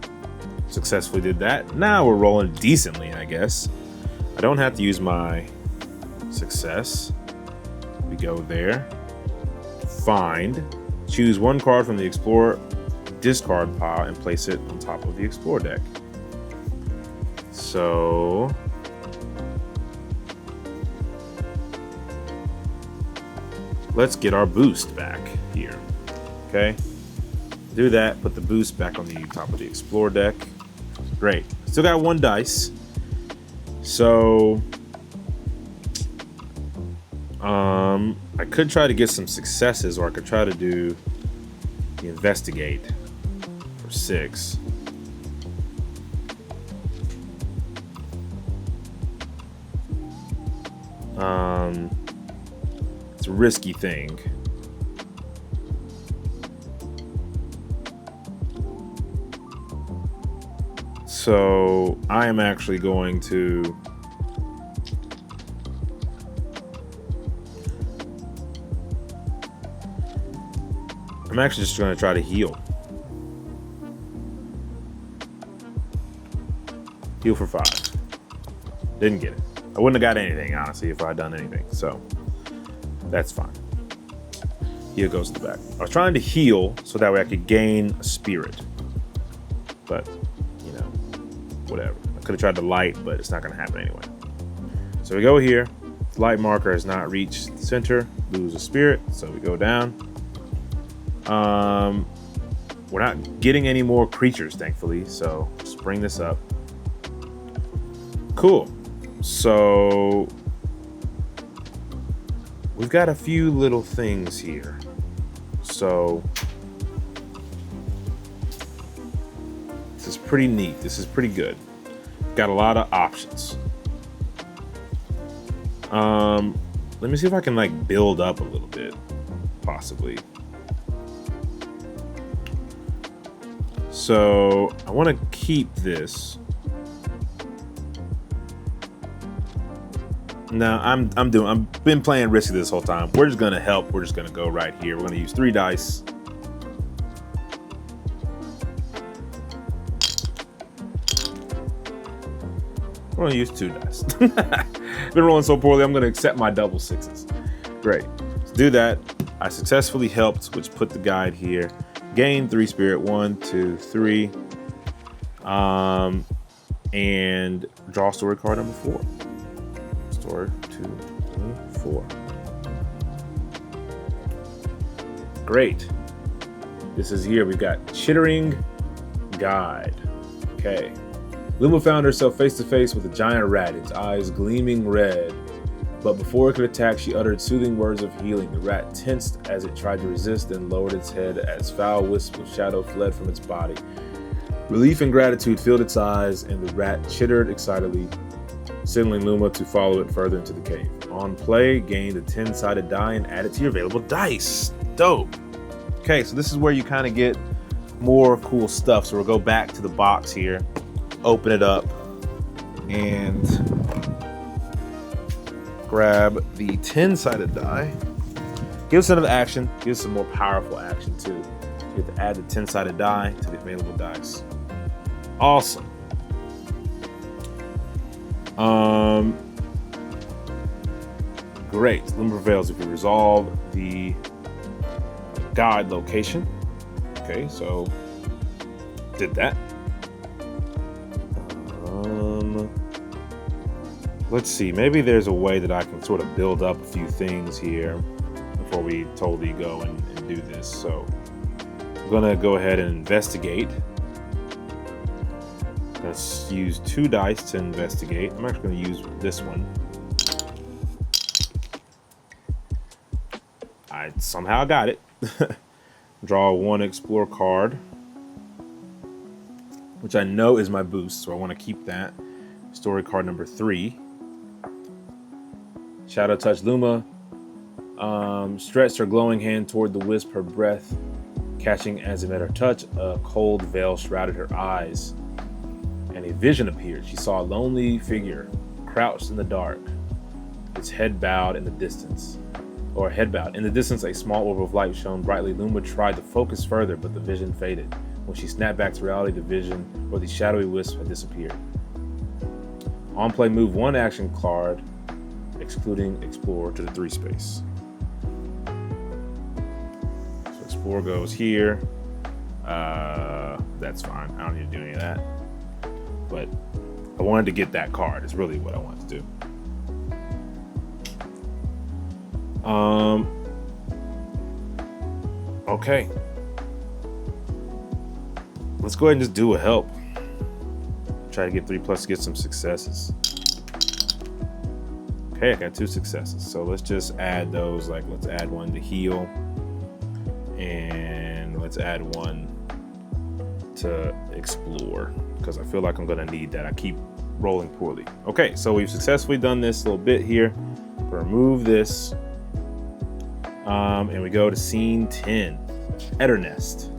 Successfully did that. Now we're rolling decently, I guess. I don't have to use my success. We go there. Find. Choose 1 card from the explore discard pile and place it on top of the explore deck. So let's get our boost back here. Okay. Do that, put the boost back on the top of the explore deck. Great. Still got 1 dice. So I could try to get some successes, or I could try to do the investigate for 6. It's a risky thing. So I am actually going to just going to try to heal. Heal for 5. Didn't get it. I wouldn't have got anything, honestly, if I had done anything. So that's fine. Heal goes to the back. I was trying to heal so that way I could gain a spirit. But, whatever. I could have tried to light, but it's not going to happen anyway. So we go here. The light marker has not reached the center. Lose a spirit. So we go down. We're not getting any more creatures, thankfully. So let's bring this up. Cool. So we've got a few little things here. So this is pretty neat. This is pretty good. Got a lot of options. Let me see if I can build up a little bit, possibly. So I want to keep this. Now I've been playing risky this whole time. We're just gonna help. We're just gonna go right here. We're gonna use 3 dice. We're gonna use 2 dice. Been rolling so poorly, I'm gonna accept my double 6s. Great. Let's do that. I successfully helped, which put the guide here. Gain 3 spirit. 1, 2, 3. And draw story card number 4. Story 2, 3, 4. Great. This is here. We've got Chittering Guide. Okay. Luma found herself face to face with a giant rat, its eyes gleaming red But before it could attack, she uttered soothing words of healing. The rat tensed as it tried to resist, then lowered its head as foul wisps of shadow fled from its body. Relief and gratitude filled its eyes, and the rat chittered excitedly, signaling Luma to follow it further into the cave. On play, gain the 10-sided die and add it to your available dice. Dope. Okay, so this is where you kind of get more cool stuff. So we'll go back to the box here, open it up, and grab the 10-sided die. Give us another action. Give us some more powerful action too. You have to add the 10-sided die to the available dice. Awesome. Great. Luma prevails if you resolve the guide location. Okay, so did that. Let's see. Maybe there's a way that I can sort of build up a few things here before we totally go and do this. So I'm gonna go ahead and investigate. Let's use 2 dice to investigate. I'm actually going to use this one. I somehow got it. Draw 1 explore card, which I know is my boost, so I want to keep that. Story card number 3. Shadow touch. Luma stretched her glowing hand toward the wisp, her breath catching as it met her touch. A cold veil shrouded her eyes, and a vision appeared. She saw a lonely figure crouched in the dark, its head bowed in the distance. In the distance, a small orb of light shone brightly. Luma tried to focus further, but the vision faded. When she snapped back to reality, the vision, or the shadowy wisp, had disappeared. On play, move 1 action card, excluding Explore, to the 3 space. So Explore goes here. That's fine. I don't need to do any of that. But I wanted to get that card. Is really what I wanted to do. Okay. Let's go ahead and just do a help. Try to get 3+ to get some successes. Okay, I got 2 successes. So let's just add those. Like, let's add 1 to heal. And let's add 1 to explore, because I feel like I'm gonna need that. I keep rolling poorly. Okay, so we've successfully done this little bit here. Remove this. And we go to scene 10, Etternest.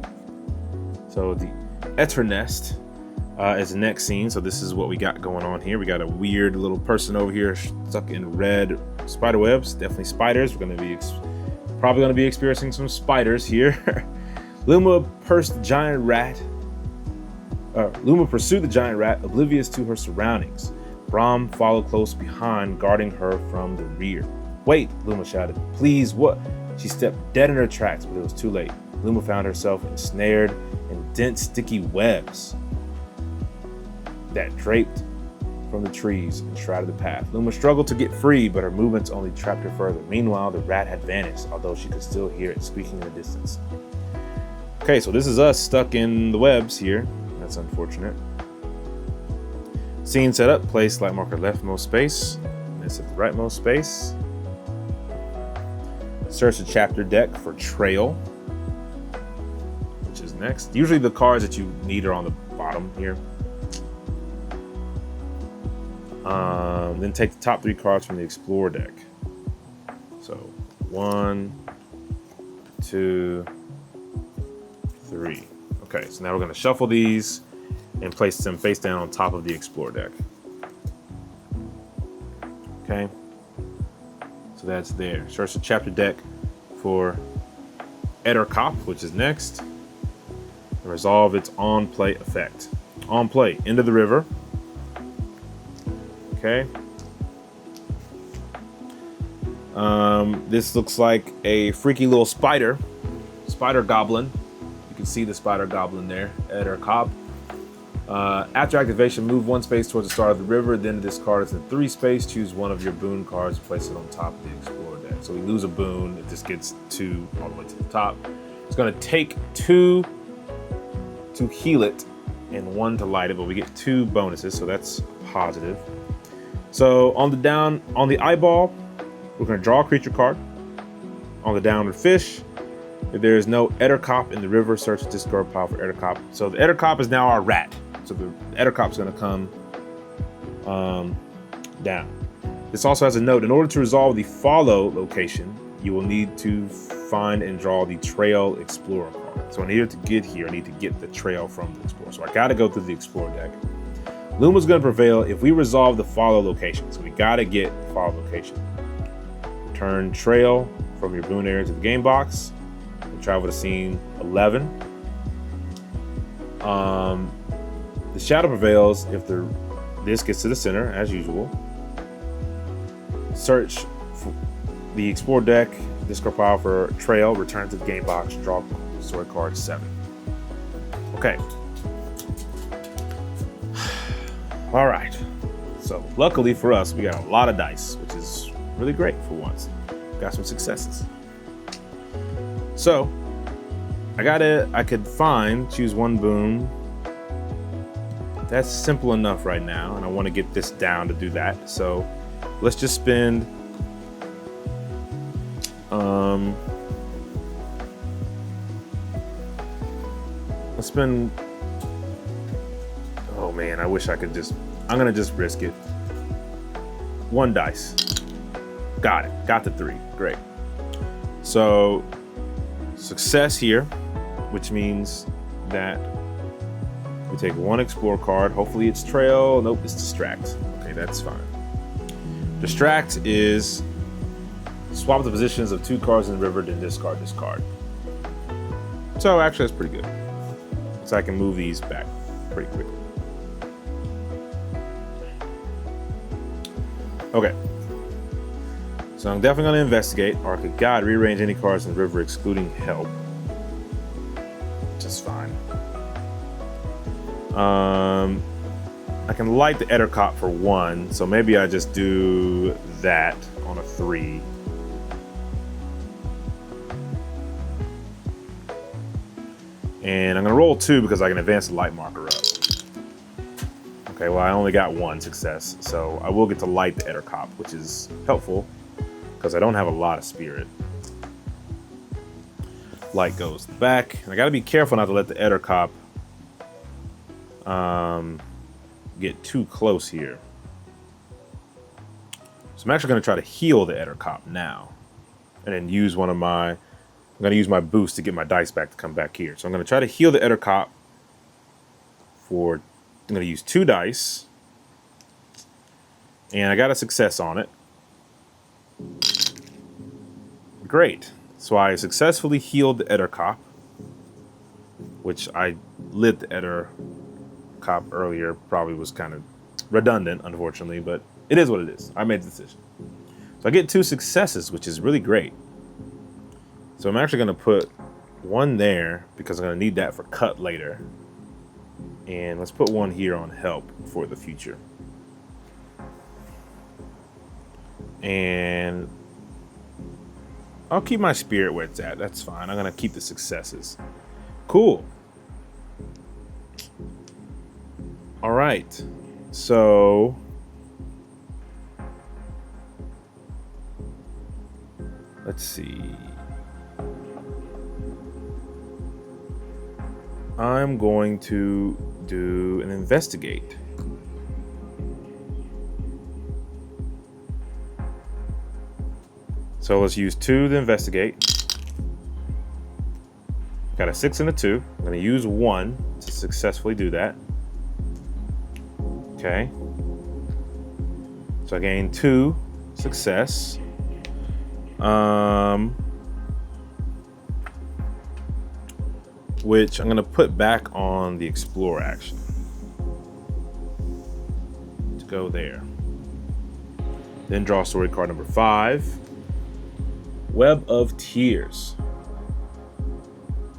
So the Etternest is the next scene. So this is what we got going on here. We got a weird little person over here stuck in red spider webs. Definitely spiders. We're going to be probably going to be experiencing some spiders here. Luma pursued the giant rat, oblivious to her surroundings. Brahm followed close behind, guarding her from the rear. Wait, Luma shouted. Please, what? She stepped dead in her tracks, but it was too late. Luma found herself ensnared in dense, sticky webs that draped from the trees and shrouded the path. Luma struggled to get free, but her movements only trapped her further. Meanwhile, the rat had vanished, although she could still hear it squeaking in the distance. Okay, so this is us stuck in the webs here. That's unfortunate. Scene set up. Place light marker leftmost space. This at the rightmost space. Search the chapter deck for trail, which is next. Usually the cards that you need are on the bottom here. Then take the top 3 cards from the Explore deck. So 1, 2, 3. Okay, so now we're going to shuffle these and place them face down on top of the Explore deck. Okay. So that's there. Search the chapter deck for Etterkop, which is next. And resolve its on play effect. On play, into the river. Okay. This looks like a freaky little spider goblin. You can see the spider goblin there, Etterkop. After activation, move 1 space towards the start of the river, then discard it in 3 space. Choose 1 of your boon cards, place it on top of the Explorer deck. So we lose a boon, it just gets 2 all the way to the top. It's going to take 2 to heal it and 1 to light it, but we get 2 bonuses, so that's positive. So on the eyeball, We're going to draw a creature card on the downward fish. If there is no Ettercop in the river, search the discard pile for Ettercop. So the Ettercop is now our rat. So the Ettercop is going to come down. This also has a note. In order to resolve the follow location, you will need to find and draw the Trail Explorer card. So in order to get here, I need to get the trail from the Explorer. So I got to go through the Explorer deck. Luma's going to prevail if we resolve the follow location. So we got to get follow location. Turn Trail from your boon area to the game box. And travel to scene 11. The shadow prevails if this gets to the center, as usual. Search for the Explore deck, discard pile for Trail, return to the game box, draw story card 7. Okay. All right. So luckily for us, we got a lot of dice, which is really great for once. Got some successes. So I could choose one boon. That's simple enough right now, and I want to get this down to do that. So let's just spend oh man, I wish I could I'm gonna just risk it. 1 dice. Got it. Got the 3. Great. So success here, which means that we take 1 Explore card. Hopefully it's Trail. Nope, it's Distract. Okay, that's fine. Distract is swap the positions of 2 cards in the river, then discard this card. So actually that's pretty good. So I can move these back pretty quickly. Okay. So I'm definitely going to investigate. Arc of God, rearrange any cards in the river excluding help. Just fine. I can light the Ettercop for 1, so maybe I just do that on a 3. And I'm gonna roll 2 because I can advance the light marker up. Okay, well I only got 1 success, so I will get to light the Ettercop, which is helpful because I don't have a lot of spirit. Light goes back, and I gotta be careful not to let the Ettercop get too close here. So I'm actually going to try to heal the Ettercop now, and then use I'm going to use my boost to get my dice back to come back here. So I'm going to try to heal the Ettercop I'm going to use 2 dice, and I got a success on it. Great. So I successfully healed the Ettercop, which I lit the Ettercop earlier, probably was kind of redundant, unfortunately, but it is what it is. I made the decision. So I get 2 successes, which is really great. So I'm actually going to put 1 there because I'm going to need that for cut later. And let's put 1 here on help for the future. And I'll keep my spirit where it's at. That's fine. I'm going to keep the successes. Cool. All right. So let's see. I'm going to do an investigate. So let's use 2 to investigate. Got a 6 and a 2. I'm going to use 1 to successfully do that. Okay. So I gained 2 success. Which I'm going to put back on the Explore action to go there. Then draw story card number 5. Web of Tears.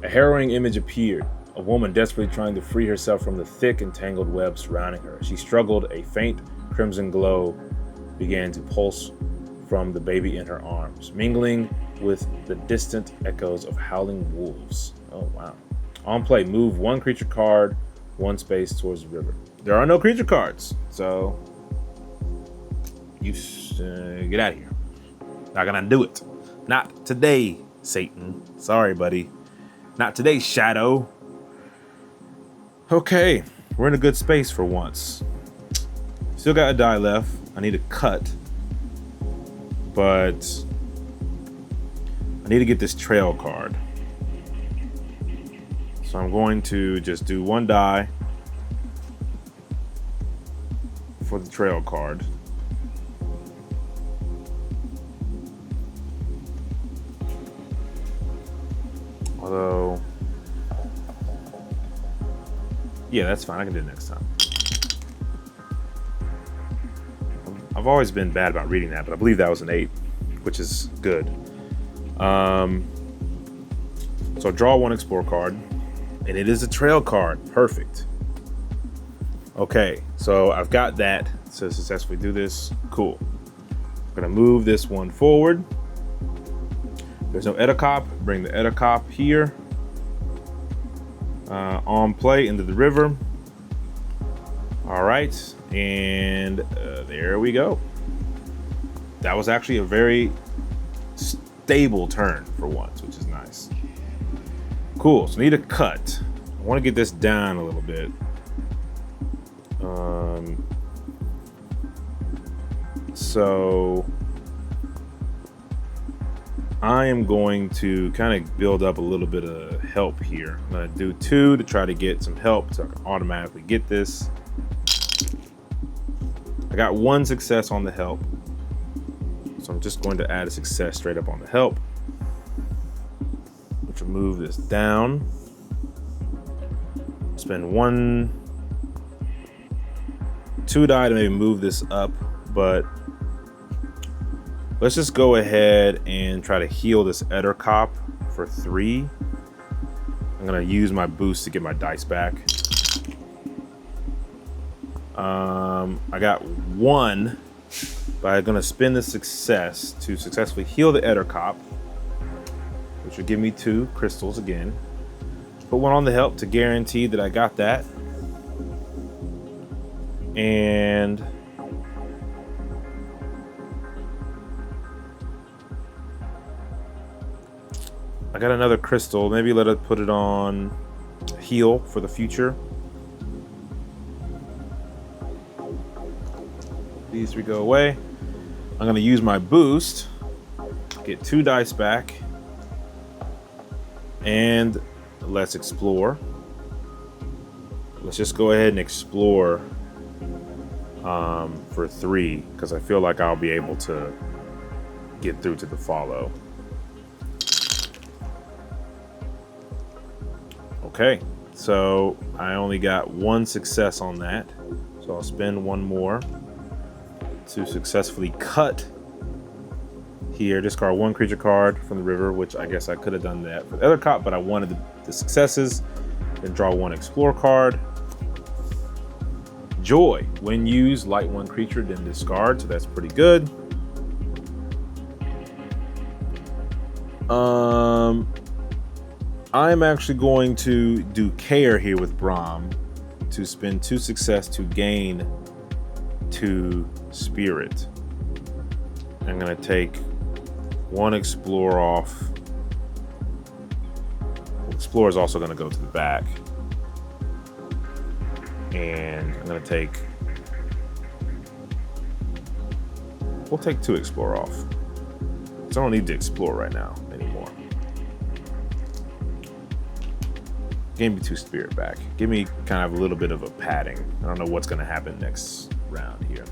A harrowing image appeared. A woman desperately trying to free herself from the thick and tangled web surrounding her. She struggled. A faint crimson glow began to pulse from the baby in her arms, mingling with the distant echoes of howling wolves. Oh, wow. On play, move 1 creature card 1 space towards the river. There are no creature cards, so you get out of here. Not gonna do it. Not today, Satan. Sorry, buddy. Not today, Shadow. Okay, we're in a good space for once. Still got a die left. I need a cut. But I need to get this trail card. So I'm going to just do one die for the trail card. Although, yeah, that's fine. I can do it next time. I've always been bad about reading that, but I believe that was an 8, which is good. So draw one explore card, and it is a trail card. Perfect. Okay, so I've got that. So successfully do this. Cool. I'm gonna move this one forward. There's no Edacop. Bring the Edacop here. On play into the river. All right, and there we go. That was actually a very stable turn for once, which is nice. Cool, so need a cut. I want to get this down a little bit. So I am going to kind of build up a little bit of help here. I'm going to do 2 to try to get some help so I can automatically get this. I got 1 success on the help. So I'm just going to add a success straight up on the help, which will move this down. Spend 2 die to maybe move this up, but let's just go ahead and try to heal this Edacop for 3. I'm gonna use my boost to get my dice back. I got 1, but I'm gonna spend the success to successfully heal the Edacop, which will give me 2 crystals again. Put 1 on the help to guarantee that I got that. And I got another crystal. Maybe let it put it on heal for the future. These 3 go away. I'm gonna use my boost, get 2 dice back, and let's explore. Let's just go ahead and explore for 3, because I feel like I'll be able to get through to the follow. Okay, so I only got 1 success on that, so I'll spend 1 more to successfully cut here. Discard 1 creature card from the river, which I guess I could have done that for the other cop, but I wanted the successes. Then draw 1 explore card. Joy, when used, light 1 creature, then discard, so that's pretty good. I'm actually going to do care here with Brahm to spend 2 success to gain 2 spirit. I'm gonna take 1 explore off. Explore is also gonna go to the back. And I'm gonna take, we'll take 2 explore off. So I don't need to explore right now anymore. Give me 2 spirit back. Give me kind of a little bit of a padding. I don't know what's gonna happen next round here.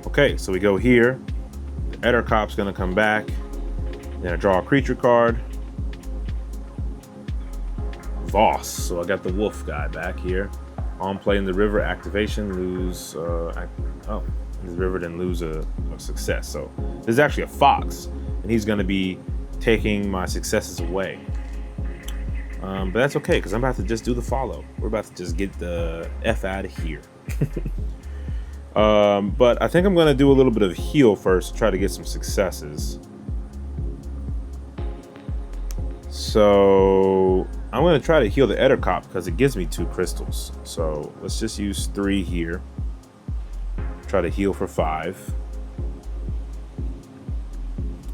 Okay, so we go here. The Edacop's gonna come back. Then I draw a creature card. Voss, so I got the wolf guy back here. On play in the river, activation, lose, in the river, then lose a success. So this is actually a fox, and he's gonna be taking my successes away. But that's okay, because I'm about to just do the follow. We're about to just get the F out of here. But I think I'm gonna do a little bit of heal first to try to get some successes. So I'm gonna try to heal the Edacop because it gives me 2 crystals. So let's just use 3 here. Try to heal for 5.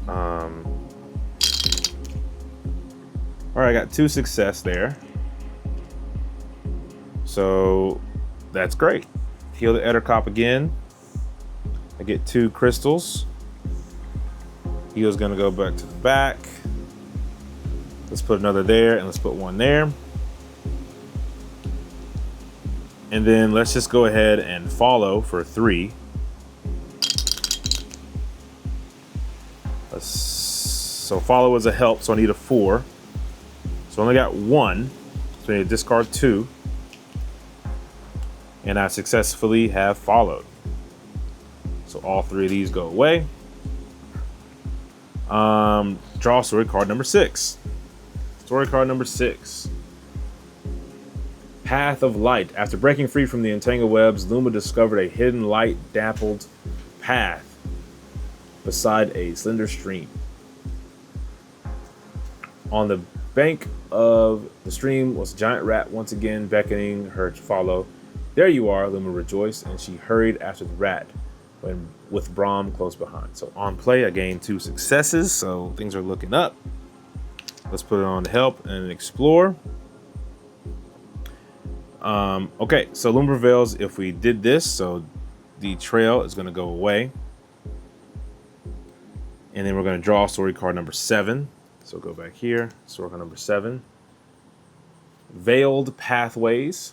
All right, I got 2 success there. So that's great. Heal the Ettercop again. I get 2 crystals. Heal's gonna go back to the back. Let's put another there and let's put 1 there. And then let's just go ahead and follow for 3. So follow as a help, so I need a 4. So I only got 1, so I need to discard 2. And I successfully have followed. So all 3 of these go away. Draw story card number 6. Story card number 6. Path of Light. After breaking free from the entangled webs, Luma discovered a hidden light-dappled path beside a slender stream. On the bank of the stream was a giant rat, once again beckoning her to follow. There you are, Luma rejoiced, and she hurried after the rat, when with Brahm close behind. So on play, I gained 2 successes, so things are looking up. Let's put it on to help and explore. Okay, so Luma prevails if we did this, so the trail is going to go away. And then we're going to draw story card number 7. So go back here, story card number 7. Veiled Pathways.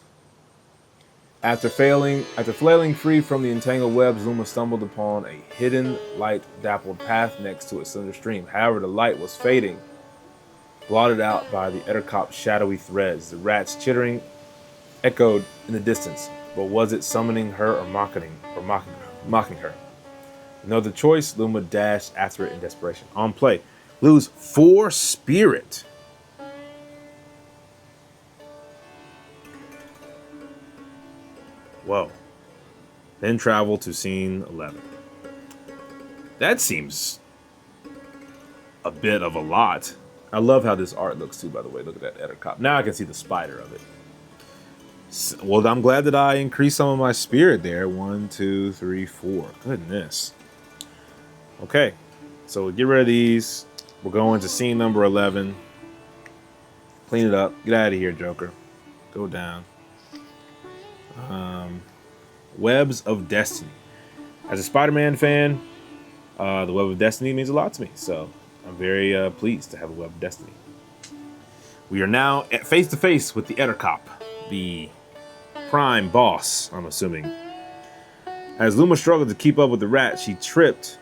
After flailing free from the entangled webs, Luma stumbled upon a hidden light-dappled path next to a slender stream. However, the light was fading, blotted out by the Ettercop's shadowy threads. The rat's chittering echoed in the distance, but was it summoning her or mocking her? No other choice, Luma dashed after it in desperation. On play, lose 4 spirit. Whoa. Then travel to scene 11. That seems a bit of a lot. I love how this art looks too, by the way. Look at that Ettercop. Now I can see the spider of it. Well, I'm glad that I increased some of my spirit there. 1, 2, 3, 4. Goodness. Okay. So we get rid of these. We're going to scene number 11. Clean it up. Get out of here, Joker. Go down. Webs of Destiny. As a Spider-Man fan, the Web of Destiny means a lot to me, so I'm very pleased to have a Web of Destiny. We are now face to face with the Ettercop, the prime boss, I'm assuming. As Luma struggled to keep up with the rat, she tripped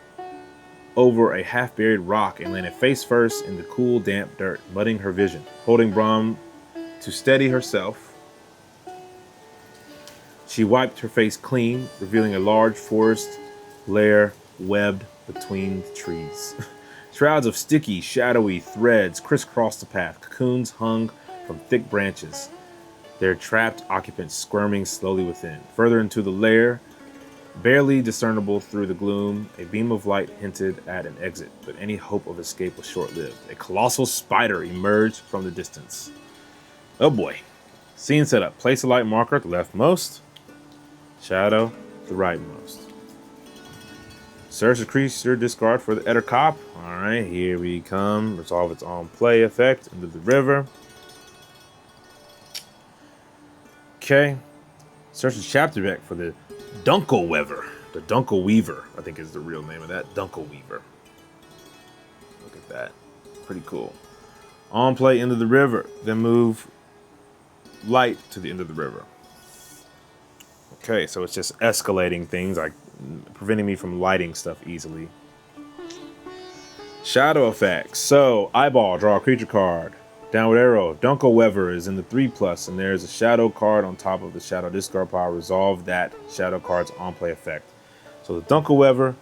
over a half-buried rock and landed face first in the cool, damp dirt, mudding her vision. Holding Brahm to steady herself, she wiped her face clean, revealing a large forest lair webbed between the trees. Shrouds of sticky, shadowy threads crisscrossed the path. Cocoons hung from thick branches, their trapped occupants squirming slowly within. Further into the lair, barely discernible through the gloom, a beam of light hinted at an exit, but any hope of escape was short-lived. A colossal spider emerged from the distance. Oh boy. Scene setup. Place a light marker at the leftmost. Shadow, the rightmost. Search the creature discard for the Ettercop. Alright, here we come. Resolve its own play effect into the river. Okay. Search the chapter deck for the Dunkelweaver. The Dunkelweaver, I think is the real name of that. Dunkelweaver. Look at that. Pretty cool. On play into the river. Then move light to the end of the river. Okay, so it's just escalating things, like preventing me from lighting stuff easily. Shadow effects. So, eyeball, draw a creature card. Downward arrow. Dunkelweaver is in the 3+, and there's a shadow card on top of the shadow discard pile. Resolve that shadow card's on-play effect. So the Dunkelweaver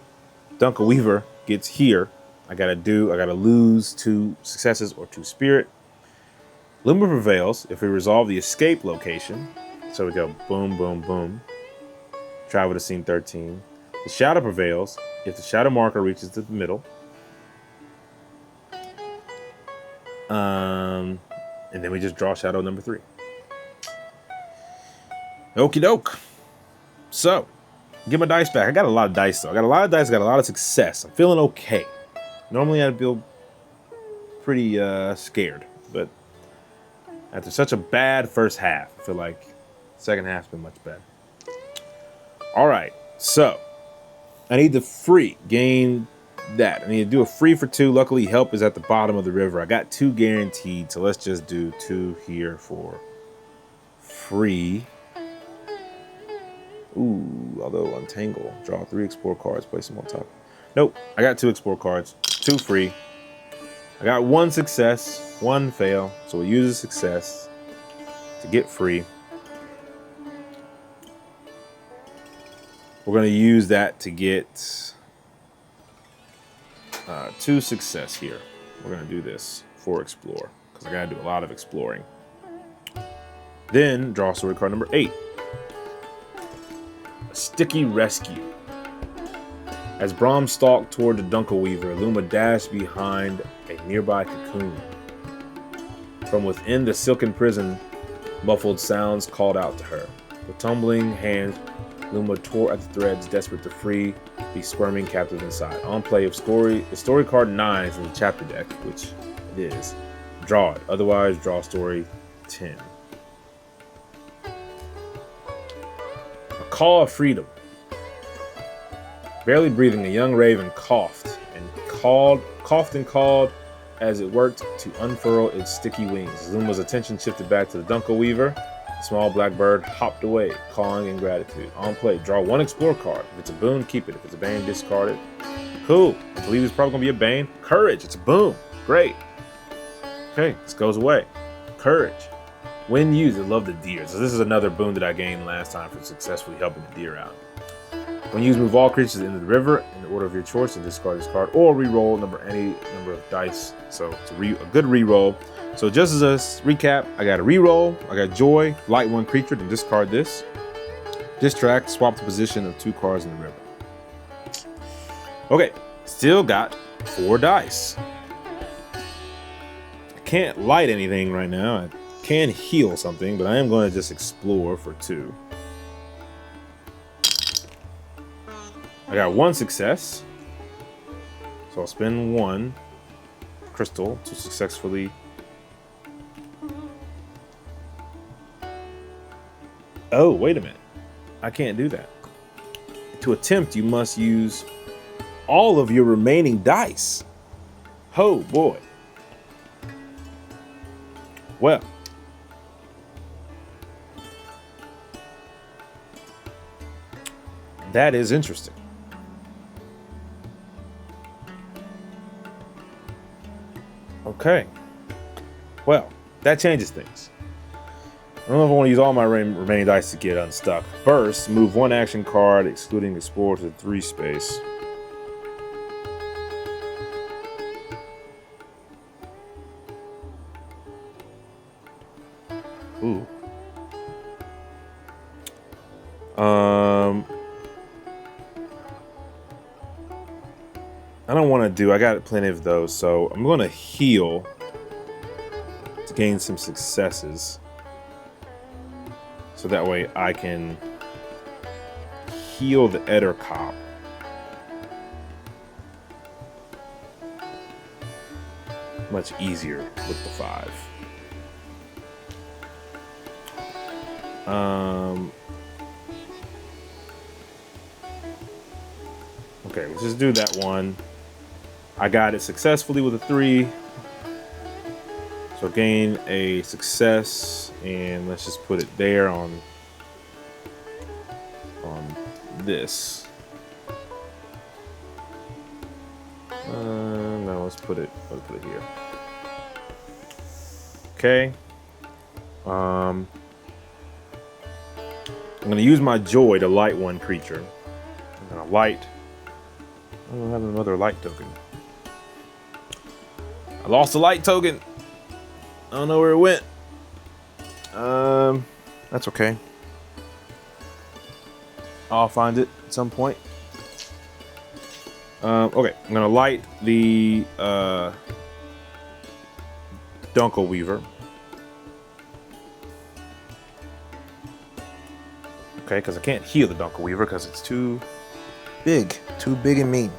gets here. I gotta lose 2 successes or 2 spirit. Luma prevails if we resolve the escape location. So we go boom, boom, boom. Travel to scene 13. The shadow prevails if the shadow marker reaches the middle. And then we just draw shadow number 3. Okie doke. So, get my dice back. I got a lot of dice though. I got a lot of dice, got a lot of success. I'm feeling okay. Normally I'd feel pretty scared, but after such a bad first half, I feel like second half's been much better. All right, so I need the free, gain that. I need to do a free for 2. Luckily, help is at the bottom of the river. I got 2 guaranteed, so let's just do 2 here for free. Ooh, although untangle, draw 3 explore cards, place them on top. Nope, I got 2 explore cards, 2 free. I got 1 success, 1 fail, so we'll use a success to get free. We're going to use that to get 2 success here. We're going to do this for explore because I got to do a lot of exploring. Then draw story card number 8. A sticky rescue. As Brahm stalked toward the Dunkelweaver, Luma dashed behind a nearby cocoon. From within the silken prison, muffled sounds called out to her. With tumbling hands, Luma tore at the threads, desperate to free the squirming captives inside. On play of the story card 9 is in the chapter deck, which it is. Draw it. Otherwise, draw story 10. A call of freedom. Barely breathing, a young raven coughed and called as it worked to unfurl its sticky wings. Luma's attention shifted back to the Dunkelweaver. The small black bird hopped away, cawing in gratitude. On play, draw 1 explore card. If it's a boon, keep it. If it's a bane, discard it. Cool. I believe it's probably going to be a bane. Courage. It's a boon. Great. Okay, this goes away. Courage. When used, I love the deer. So this is another boon that I gained last time for successfully helping the deer out. When used, move all creatures into the river in the order of your choice and discard this card, or re-roll any number of dice. So it's a good re-roll. So just as a recap, I got a re-roll, I got joy, light 1 creature, then discard this. Distract, swap the position of 2 cards in the river. Okay, still got 4 dice. I can't light anything right now. I can heal something, but I am going to just explore for 2. I got 1 success, so I'll spend 1 crystal to successfully. Oh, wait a minute. I can't do that. To attempt, you must use all of your remaining dice. Oh, boy. Well. That is interesting. Okay. Well, that changes things. I don't know if I want to use all my remaining dice to get unstuck. First, move 1 action card, excluding Explore, to the 3 space. Ooh. I don't want to do. I got plenty of those, so I'm going to heal to gain some successes. So that way I can heal the Etterkop. Much easier with the 5. Okay, let's just do that one. I got it successfully with a 3. So gain a success, and let's just put it there on this. No, let's put it here. Okay. I'm gonna use my joy to light 1 creature. I'm gonna light. I don't have another light token. I lost a light token. I don't know where it went. That's okay. I'll find it at some point. Okay, I'm gonna light the Dunkelweaver. Okay, because I can't heal the Dunkelweaver because it's too big and mean.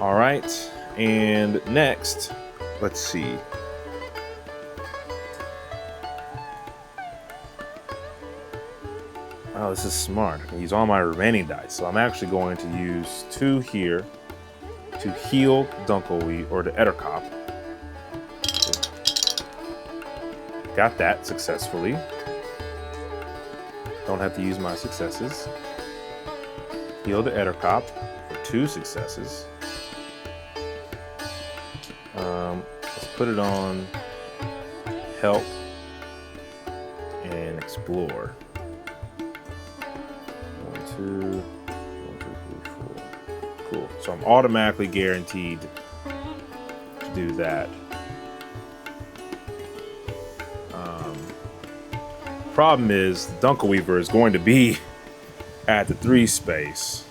All right, and next, let's see. Oh, this is smart. I can use all my remaining dice. So I'm actually going to use 2 here to heal Dunkelweed or the Etterkop. Got that successfully. Don't have to use my successes. Heal the Etterkop for 2 successes. Let's put it on help and explore. 1, 2, 3, 4. Cool. So I'm automatically guaranteed to do that. Problem is, the Dunkelweaver is going to be at the 3 space.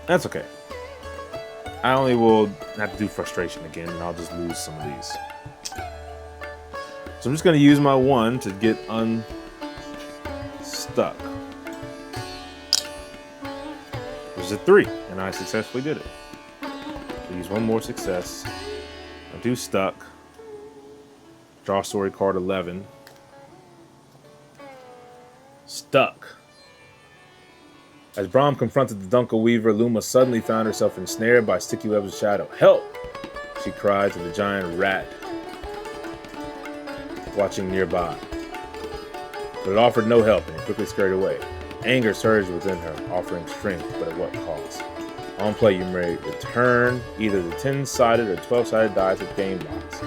That's okay. I only will have to do frustration again, and I'll just lose some of these. So I'm just going to use my 1 to get unstuck. There's a 3, and I successfully did it. So use 1 more success. I do stuck. Draw story card 11. Stuck. As Brahm confronted the Dunkelweaver, Luma suddenly found herself ensnared by sticky webs of shadow. "Help!" she cried to the giant rat watching nearby. But it offered no help, and it quickly scurried away. Anger surged within her, offering strength, but at what cost? On play, you may return either the 10-sided or 12-sided dice with game box.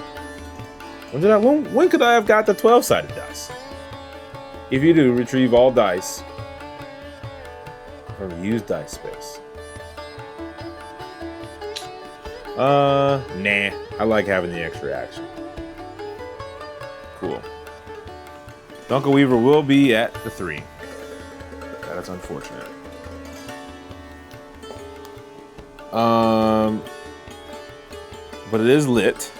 When could I have got the 12-sided dice? If you do, retrieve all dice from the used dice space. Nah. I like having the extra action. Cool. Dunkelweaver will be at the 3. That is unfortunate. But it is lit.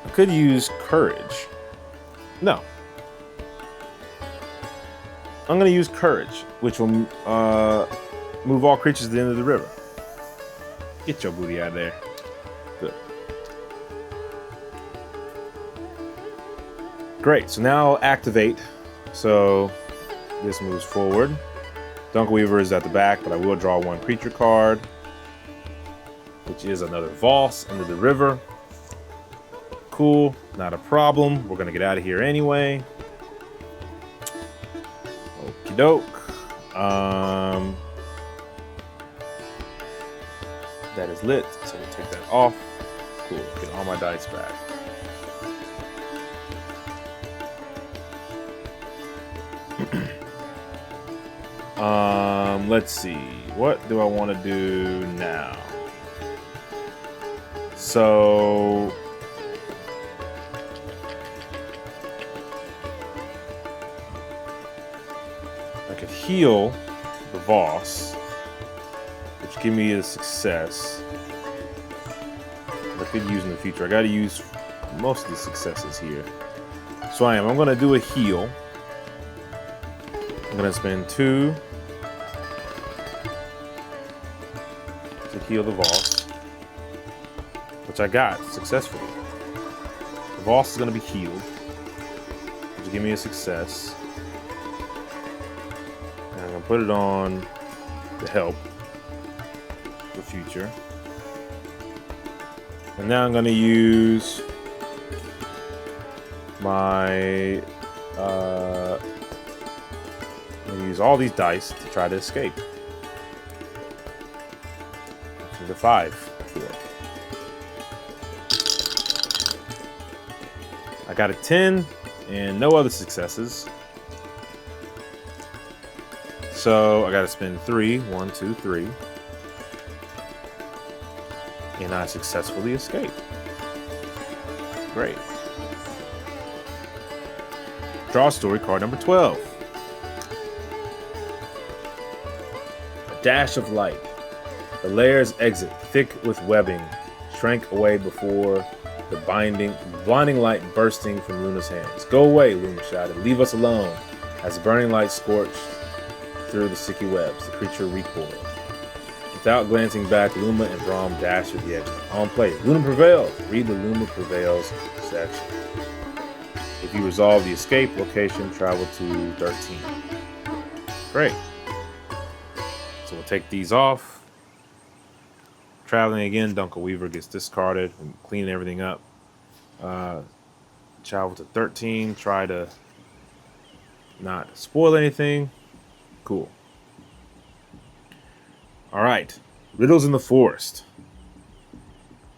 I could use courage. No. I'm going to use courage, which will move all creatures to the end of the river. Get your booty out of there. Good. Great, so now I'll activate. So this moves forward. Dunkelweaver is at the back, but I will draw 1 creature card, which is another Voss into the river. Cool, not a problem. We're gonna get out of here anyway. Okie doke. That is lit, so we'll take that off. Cool, get all my dice back. Let's see. What do I want to do now? So I could heal the Voss, which give me a success that I could use in the future. I got to use most of the successes here. So I'm going to do a heal. I'm going to spend 2 to heal the Voss, which I got successfully. The Voss is going to be healed, which will give me a success. And I'm going to put it on the help for future. And now I'm going to use my I'm going to use all these dice to try to escape. The 5. 4. I got a 10 and no other successes. So I got to spend 3. 1, 2, 3. And I successfully escape. Great. Draw story card number 12. dash of light. The layer's exit, thick with webbing, shrank away before the blinding light bursting from Luna's hands. "Go away," Luna shouted. "Leave us alone." As the burning light scorched through the sticky webs, the creature recoiled. Without glancing back, Luma and Braum dashed to the exit. On play, Luna prevails. Read the Luna prevails section. If you resolve the escape location, travel to 13. Great. So we'll take these off. Traveling again, Dunkel Weaver gets discarded and cleaning everything up. Travel to 13. Try to not spoil anything. Cool. All right. Riddles in the Forest.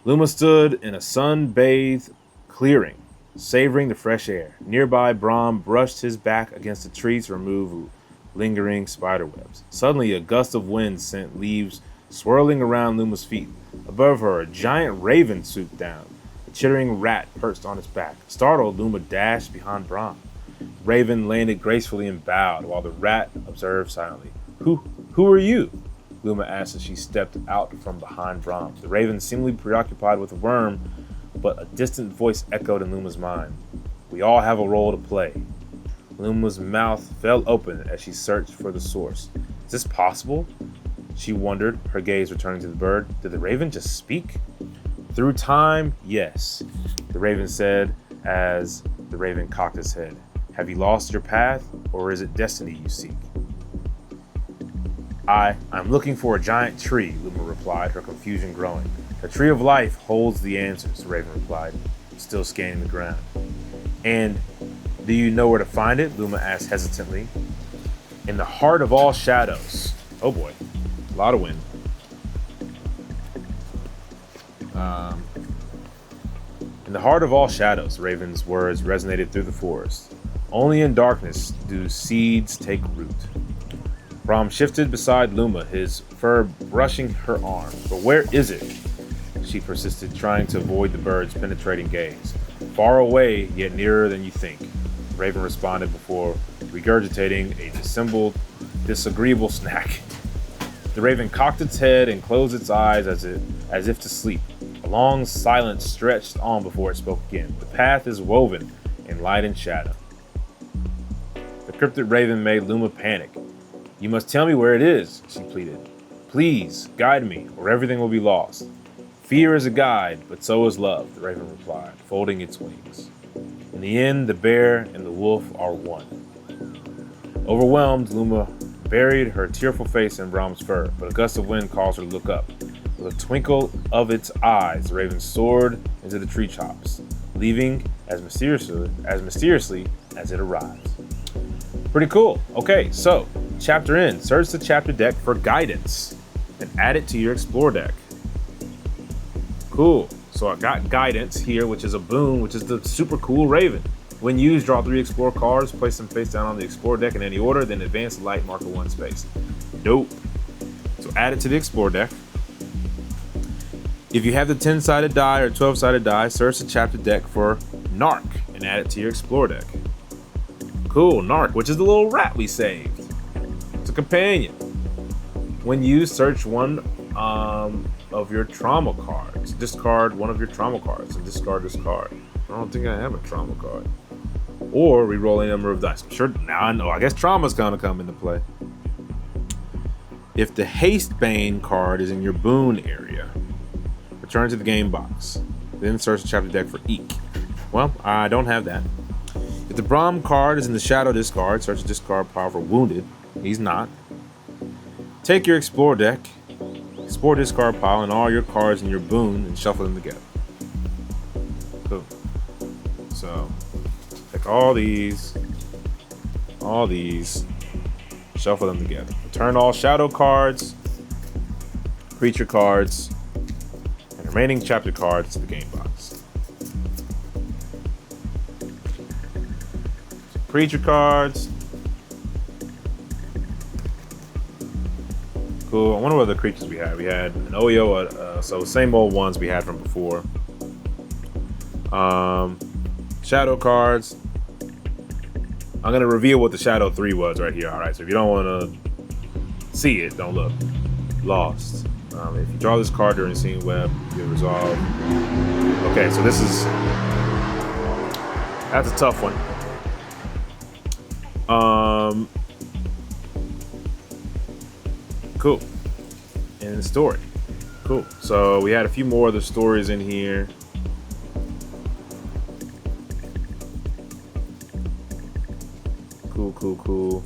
Luma stood in a sun-bathed clearing, savoring the fresh air. Nearby, Braum brushed his back against a tree to remove lingering spiderwebs. Suddenly, a gust of wind sent leaves swirling around Luma's feet. Above her, a giant raven swooped down. A chittering rat perched on its back. Startled, Luma dashed behind Braum. Raven landed gracefully and bowed, while the rat observed silently. Who are you?" Luma asked as she stepped out from behind Braum. The raven seemingly preoccupied with a worm, but a distant voice echoed in Luma's mind. "We all have a role to play." Luma's mouth fell open as she searched for the source. "Is this possible?" she wondered, her gaze returning to the bird. Did the raven just speak? "Through time, yes," the raven said as the raven cocked his head. "Have you lost your path, or is it destiny you seek?" I'm looking for a giant tree," Luma replied, her confusion growing. "The tree of life holds the answers," the raven replied, still scanning the ground. "And do you know where to find it?" Luma asked hesitantly. "In the heart of all shadows." Oh boy, a lot of wind. In the heart of all shadows, the raven's words resonated through the forest. Only in darkness do seeds take root. Braum shifted beside Luma, his fur brushing her arm. "But where is it?" she persisted, trying to avoid the bird's penetrating gaze. "Far away, yet nearer than you think," Raven responded before regurgitating a disagreeable snack. The raven cocked its head and closed its eyes as if to sleep. A long silence stretched on before it spoke again. "The path is woven in light and shadow." The cryptic raven made Luma panic. "You must tell me where it is," she pleaded. "Please, guide me, or everything will be lost." "Fear is a guide, but so is love," the raven replied, folding its wings. "In the end, the bear and the wolf are one." Overwhelmed, Luma buried her tearful face in Braum's fur, but a gust of wind caused her to look up. With a twinkle of its eyes, the raven soared into the tree tops, leaving as mysteriously as it arrived. Pretty cool. Okay, so chapter in. Search the chapter deck for guidance and add it to your explore deck. Cool. So I got guidance here, which is a boon, which is the super cool raven. When used, draw 3 explore cards, place them face down on the explore deck in any order, then advance the light marker 1 space. Dope. So add it to the explore deck. If you have the 10-sided die or 12-sided die, search the chapter deck for Narc and add it to your explore deck. Cool, Narc, which is the little rat we saved. It's a companion. When used, search one of your trauma cards. Discard one of your trauma cards and discard this card. I don't think I have a trauma card. Or re-roll a number of dice. I'm sure now I know. I guess trauma's gonna come into play. If the Haste Bane card is in your boon area, return to the game box. Then search the chapter deck for Eek. Well, I don't have that. If the Braum card is in the Shadow discard, search the discard pile for Wounded. He's not. Take your explore deck, explore discard pile, and all your cards in your boon and shuffle them together. Cool. So, take all these, shuffle them together. Return all shadow cards, creature cards, and remaining chapter cards to the game box. So creature cards. Cool. I wonder what other creatures we had. We had an Oyo, so same old ones we had from before. Shadow cards. I'm gonna reveal what the Shadow 3 was right here. All right, so if you don't want to see it, don't look. lost. If you draw this card during scene web, you resolve. Okay, so that's a tough one. Cool. And the story. Cool. So we had a few more of the stories in here. Cool.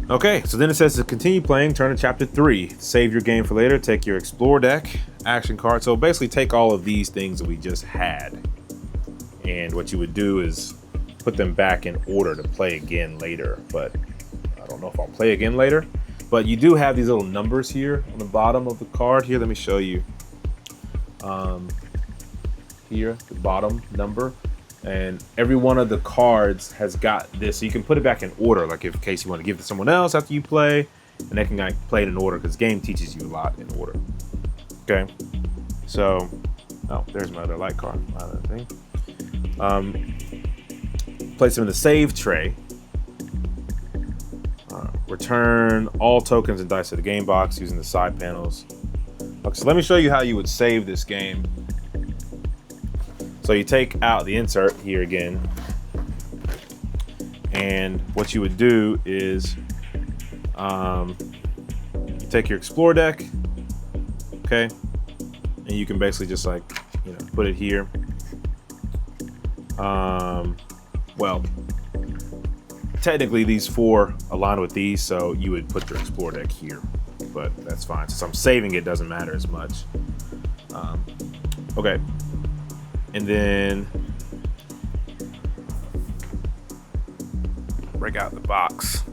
Okay, so then it says to continue playing, turn to chapter 3. Save your game for later, take your explore deck, action card. So basically take all of these things that we just had. And what you would do is put them back in order to play again later. But I don't know if I'll play again later. But you do have these little numbers here on the bottom of the card. Here, let me show you. Here, the bottom number. And every one of the cards has got this, so you can put it back in order, like in case you want to give it to someone else after you play, and they can like play it in order, because the game teaches you a lot in order. Okay, so there's my other light card, my other thing. Place them in the save tray. Return all tokens and dice to the game box using the side panels. Okay, so let me show you how you would save this game. So you take out the insert here again, and what you would do is you take your explore deck, okay, and you can basically just like, put it here. Well, technically these 4 align with these, so you would put your explore deck here, but that's fine. Since I'm saving it, doesn't matter as much. Okay. And then break out the box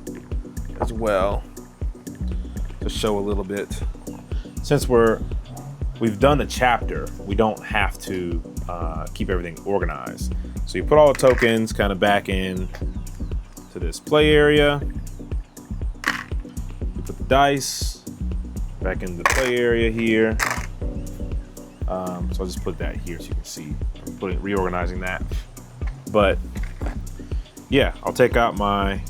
as well to show a little bit. Since we've done a chapter, we don't have to keep everything organized. So you put all the tokens kind of back in to this play area. You put the dice back in the play area here. So I'll just put that here so you can see. I'm reorganizing that. But yeah, I'll take out my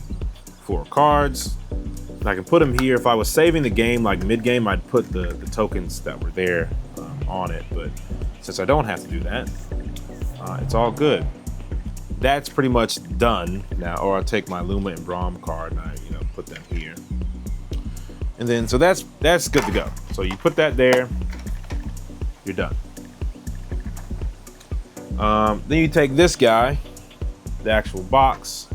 4 cards. And I can put them here. If I was saving the game like mid-game, I'd put the tokens that were there on it. But since I don't have to do that, it's all good. That's pretty much done now. Or I'll take my Luma and Braum card and I put them here. And then so that's good to go. So you put that there. You're done. Then you take this guy, the actual box,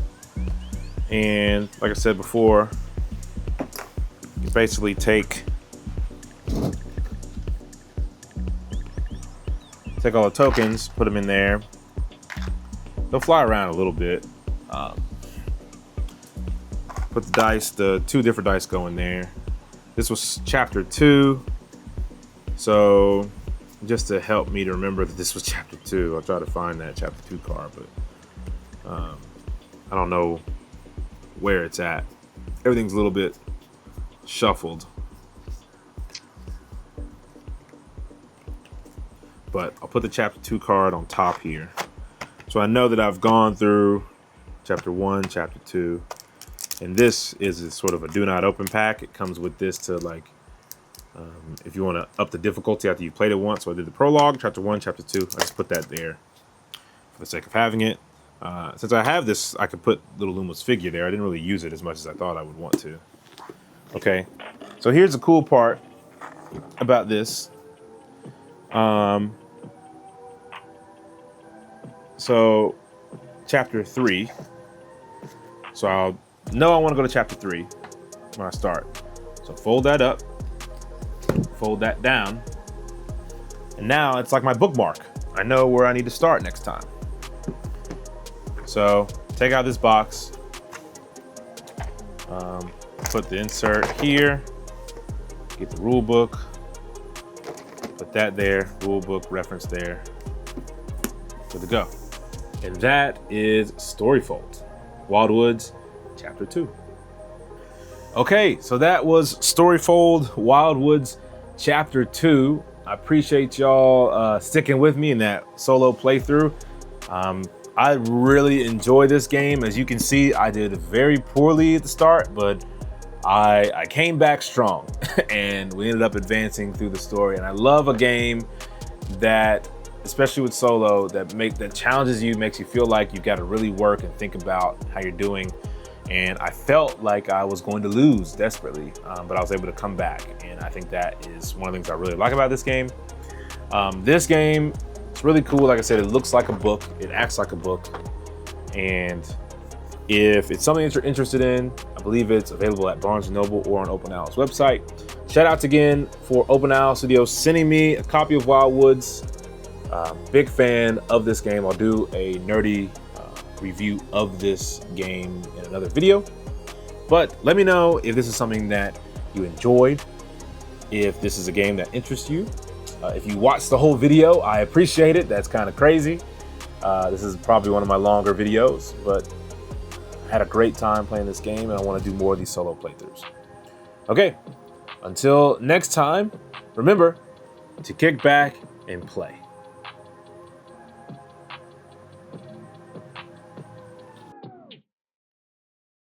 and like I said before, you basically take all the tokens, put them in there. They'll fly around a little bit. Put the dice, the 2 different dice go in there. This was chapter 2, so just to help me to remember that this was chapter 2, I'll try to find that chapter 2 card, but I don't know where it's at. Everything's a little bit shuffled. But I'll put the chapter 2 card on top here. So I know that I've gone through chapter 1, chapter 2, and this is sort of a do not open pack. It comes with this to like, if you want to up the difficulty after you've played it once. So I did the prologue, chapter 1, chapter 2. I just put that there for the sake of having it. Since I have this, I could put little Luma's figure there. I didn't really use it as much as I thought I would want to. Okay, so here's the cool part about this. So chapter 3. So I'll know I want to go to chapter 3 when I start. So fold that up. Fold that down, and now it's like my bookmark. I know where I need to start next time. So take out this box, put the insert here, get the rule book, put that there, rule book reference there, good to go. And that is Storyfold, Wildwoods, chapter 2. Okay, so that was Storyfold, Wildwoods, chapter 2. I appreciate y'all sticking with me in that solo playthrough. I really enjoy this game. As you can see, I did very poorly at the start, but I came back strong and we ended up advancing through the story. And I love a game that, especially with solo, that challenges you, makes you feel like you've got to really work and think about how you're doing. And I felt like I was going to lose desperately, but I was able to come back. And I think that is one of the things I really like about this game. This game, it's really cool. Like I said, it looks like a book, it acts like a book. And if it's something that you're interested in, I believe it's available at Barnes & Noble or on Open Owl's website. Shout out again for Open Owl Studios sending me a copy of Wildwoods. Big fan of this game. I'll do a nerdy review of this game in another video. But let me know if this is something that you enjoyed, if this is a game that interests you. If you watched the whole video, I appreciate it. That's kind of crazy. This is probably one of my longer videos, but I had a great time playing this game and I want to do more of these solo playthroughs. Okay, until next time, remember to kick back and play.